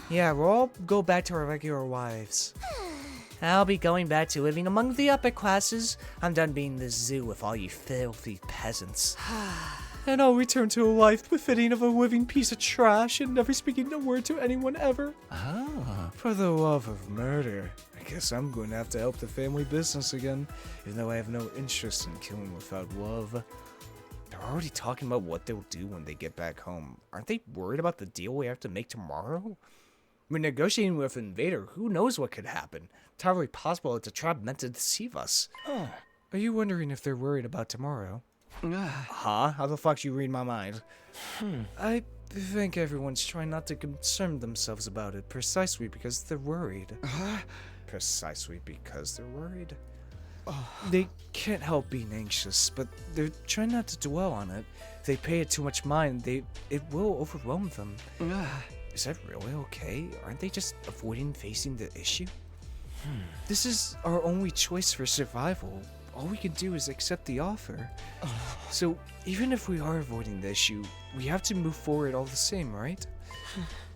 Yeah, we'll all go back to our regular lives. I'll be going back to living among the upper classes. I'm done being the zoo with all you filthy peasants. And I'll return to a life befitting of a living piece of trash and never speaking a word to anyone ever. For the love of murder. I guess I'm going to have to help the family business again, even though I have no interest in killing without love. They're already talking about what they'll do when they get back home. Aren't they worried about the deal we have to make tomorrow? We're negotiating with an invader. Who knows what could happen? Entirely possible it's a trap meant to deceive us. Are you wondering if they're worried about tomorrow? Huh? How the fuck do you read my mind? I think everyone's trying not to concern themselves about it precisely because they're worried. Precisely because they're worried? They can't help being anxious, but they're trying not to dwell on it. If they pay it too much mind, it will overwhelm them. Is that really okay? Aren't they just avoiding facing the issue? This is our only choice for survival. All we can do is accept the offer. So even if we are avoiding the issue, we have to move forward all the same, right?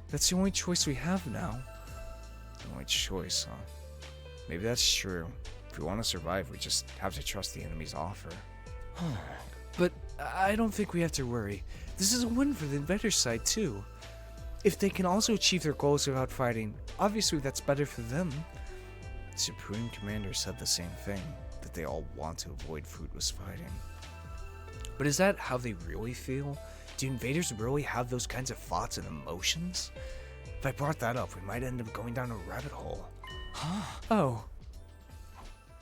That's the only choice we have now. The only choice, huh? Maybe that's true. If we want to survive, we just have to trust the enemy's offer. But I don't think we have to worry. This is a win for the invader's side, too. If they can also achieve their goals without fighting, obviously that's better for them. Supreme Commander said the same thing, that they all want to avoid fruitless fighting. But is that how they really feel? Do invaders really have those kinds of thoughts and emotions? If I brought that up, we might end up going down a rabbit hole. Oh.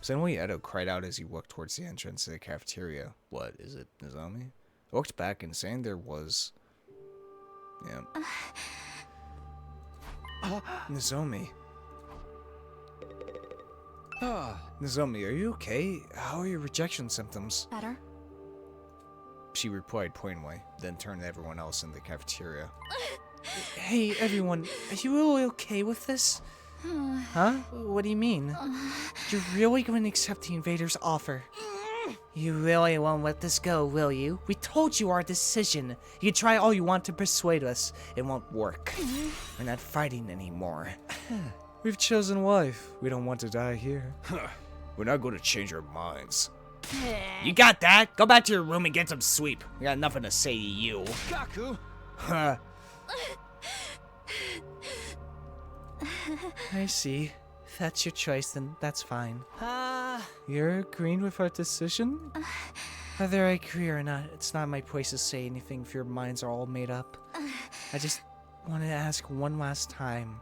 Suddenly, Edo cried out as he walked towards the entrance to the cafeteria. What, is it Nozomi? I looked back and saying there was... Yeah. Nozomi. Nozomi, are you okay? How are your rejection symptoms? Better? She replied pointedly, then turned to everyone else in the cafeteria. Hey, everyone, are you really okay with this? Huh? What do you mean? You're really going to accept the invader's offer? You really won't let this go, will you? We told you our decision. You can try all you want to persuade us. It won't work. We're not fighting anymore. We've chosen life. We don't want to die here. We're not going to change our minds. You got that? Go back to your room and get some sleep. We got nothing to say to you. Kaku! Huh. I see. If that's your choice, then that's fine. You're agreeing with our decision? Whether I agree or not, it's not my place to say anything if your minds are all made up. I just want to ask one last time.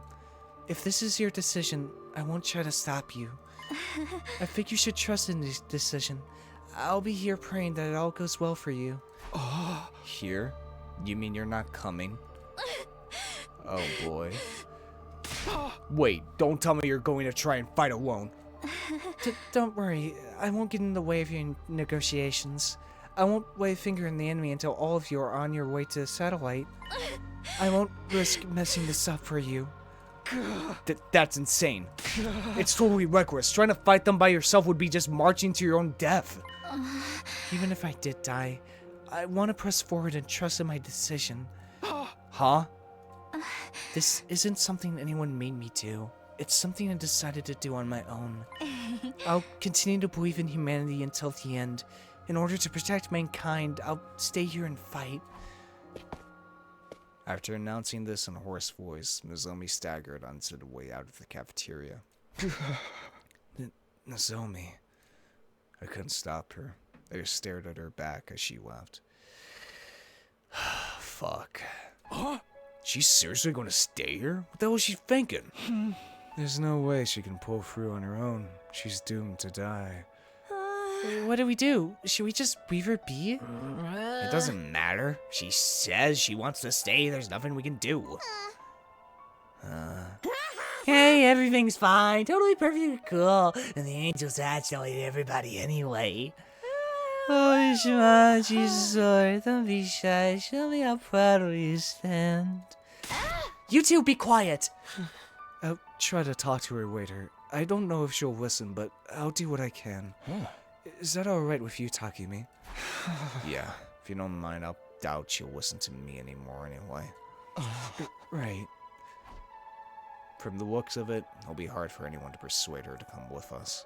If this is your decision, I won't try to stop you. I think you should trust in this decision. I'll be here praying that it all goes well for you. Here? You mean you're not coming? Oh boy. Wait, don't tell me you're going to try and fight alone. Don't worry, I won't get in the way of your negotiations. I won't lay a finger in the enemy until all of you are on your way to the satellite. I won't risk messing this up for you. That's insane. It's totally reckless. Trying to fight them by yourself would be just marching to your own death. Even if I did die, I want to press forward and trust in my decision. Huh? This isn't something anyone made me do. It's something I decided to do on my own. I'll continue to believe in humanity until the end. In order to protect mankind, I'll stay here and fight. After announcing this in a hoarse voice, Nozomi staggered onto the way out of the cafeteria. Nozomi. I couldn't stop her. I just stared at her back as she left. Fuck. Huh? She's seriously going to stay here? What the hell is she thinking? There's no way she can pull through on her own. She's doomed to die. What do we do? Should we just leave her be? It doesn't matter. She says she wants to stay. There's nothing we can do. Hey, everything's fine. Totally perfectly cool. And the angels actually everybody anyway. Oh, Shima, she's sorry. Don't be shy. Show me how proud of you stand. You two, be quiet. I'll try to talk to her later. I don't know if she'll listen, but I'll do what I can. Is that alright with you, Takumi? Yeah, if you don't mind, I'll doubt she'll listen to me anymore anyway. Right. From the looks of it, it'll be hard for anyone to persuade her to come with us.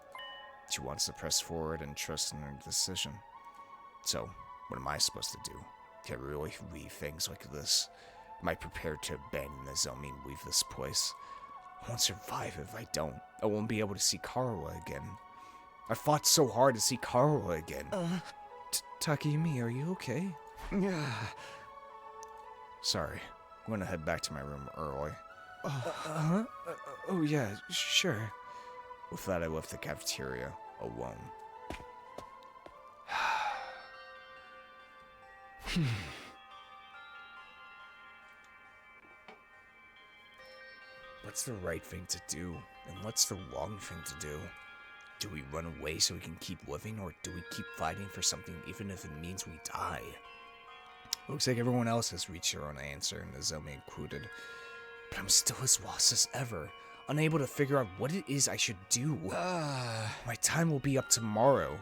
She wants to press forward and trust in her decision. So, what am I supposed to do? Can I really leave things like this? Am I prepared to abandon Nozomi and leave this place? I won't survive if I don't. I won't be able to see Karawa again. I fought so hard to see Karawa again. Takumi, are you okay? Sorry. I'm gonna head back to my room early. Oh yeah, sure. With that, I left the cafeteria alone. What's the right thing to do, and what's the wrong thing to do? Do we run away so we can keep living, or do we keep fighting for something even if it means we die? Looks like everyone else has reached their own answer, Nozomi included. But I'm still as lost as ever, unable to figure out what it is I should do. My time will be up tomorrow.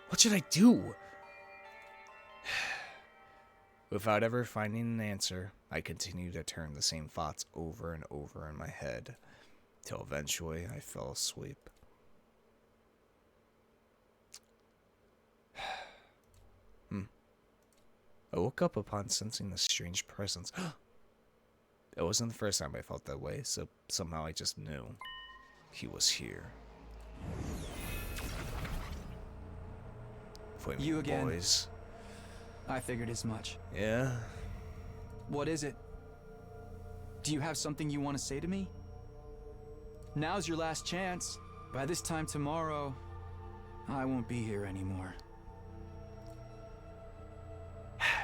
What should I do? Without ever finding an answer, I continued to turn the same thoughts over and over in my head, till eventually I fell asleep. I woke up upon sensing this strange presence. It wasn't the first time I felt that way, so somehow I just knew he was here. Flaming You again. boys. I figured as much. Yeah? What is it? Do you have something you want to say to me? Now's your last chance. By this time tomorrow, I won't be here anymore.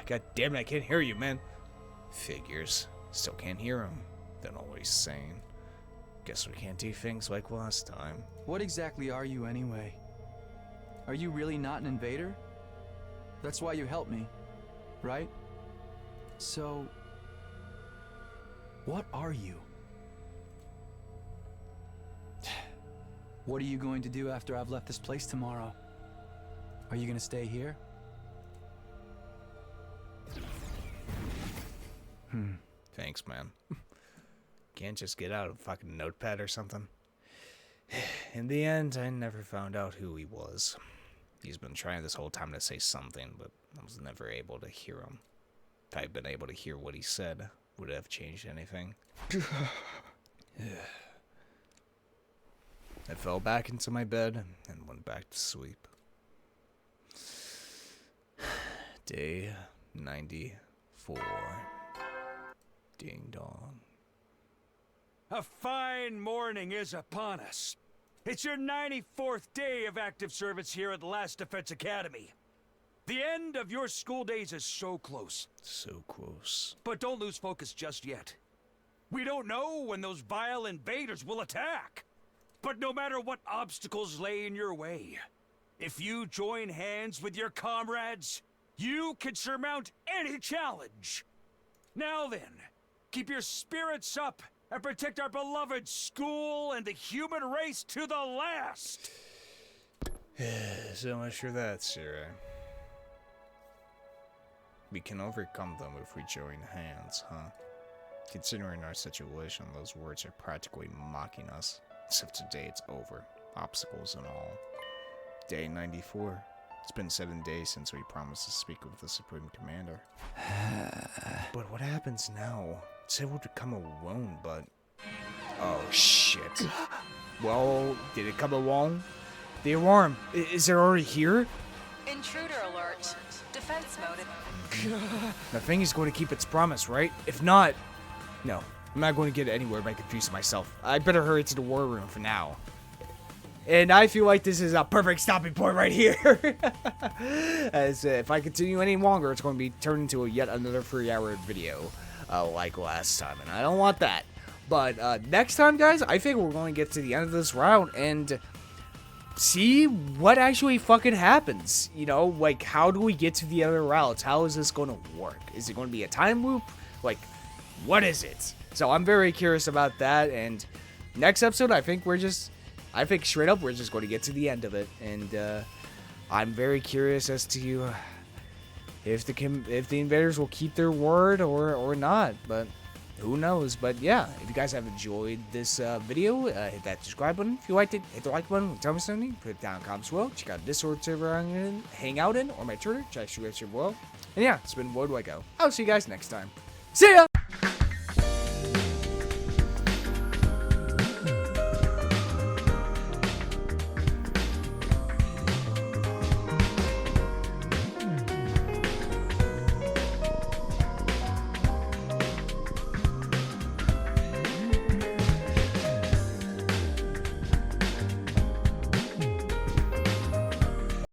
God damn it, I can't hear you, man. Figures. Still can't hear him. Then always sane. Guess we can't do things like last time. What exactly are you anyway? Are you really not an invader? That's why you helped me, right? So, What are you? What are you going to do after I've left this place tomorrow? Are you gonna stay here? Thanks, man. Can't just get out a fucking notepad or something? In the end, I never found out who he was. He's been trying this whole time to say something, but I was never able to hear him. If I had been able to hear what he said, would it have changed anything? I fell back into my bed and went back to sleep. Day 94. Ding dong. A fine morning is upon us. It's your 94th day of active service here at the Last Defense Academy. The end of your school days is so close. So close. But don't lose focus just yet. We don't know when those vile invaders will attack. But no matter what obstacles lay in your way, if you join hands with your comrades, you can surmount any challenge. Now then, keep your spirits up and protect our beloved school and the human race to the last. So much for that, Sarah. We can overcome them if we join hands, huh? Considering our situation, those words are practically mocking us. Except today it's over. Obstacles and all. Day 94. It's been 7 days since we promised to speak with the Supreme Commander. But what happens now? It said we'd come alone, but... Oh, shit. Well, did it come along? The alarm. Is it already here? Intruder alert. Defense mode. The thing is going to keep its promise, right? If not... No. I'm not going to get anywhere by confusing myself. I better hurry to the war room for now. And I feel like this is a perfect stopping point right here. As if I continue any longer, it's going to be turned into yet another 3-hour video. Like last time. And I don't want that. But next time, guys, I think we're going to get to the end of this route and see what actually fucking happens. You know, like, how do we get to the other routes? How is this going to work? Is it going to be a time loop? Like, what is it? So I'm very curious about that. And next episode, I think straight up, we're just going to get to the end of it. And I'm very curious as to if the invaders will keep their word or not. But who knows? But yeah, if you guys have enjoyed this video, hit that subscribe button. If you liked it, hit the like button. Tell me something. Put it down in the comments below. Check out the Discord server I'm going to hang out in, or my Twitter. Check the description below. And yeah, it's been Voidlego. I'll see you guys next time. See ya!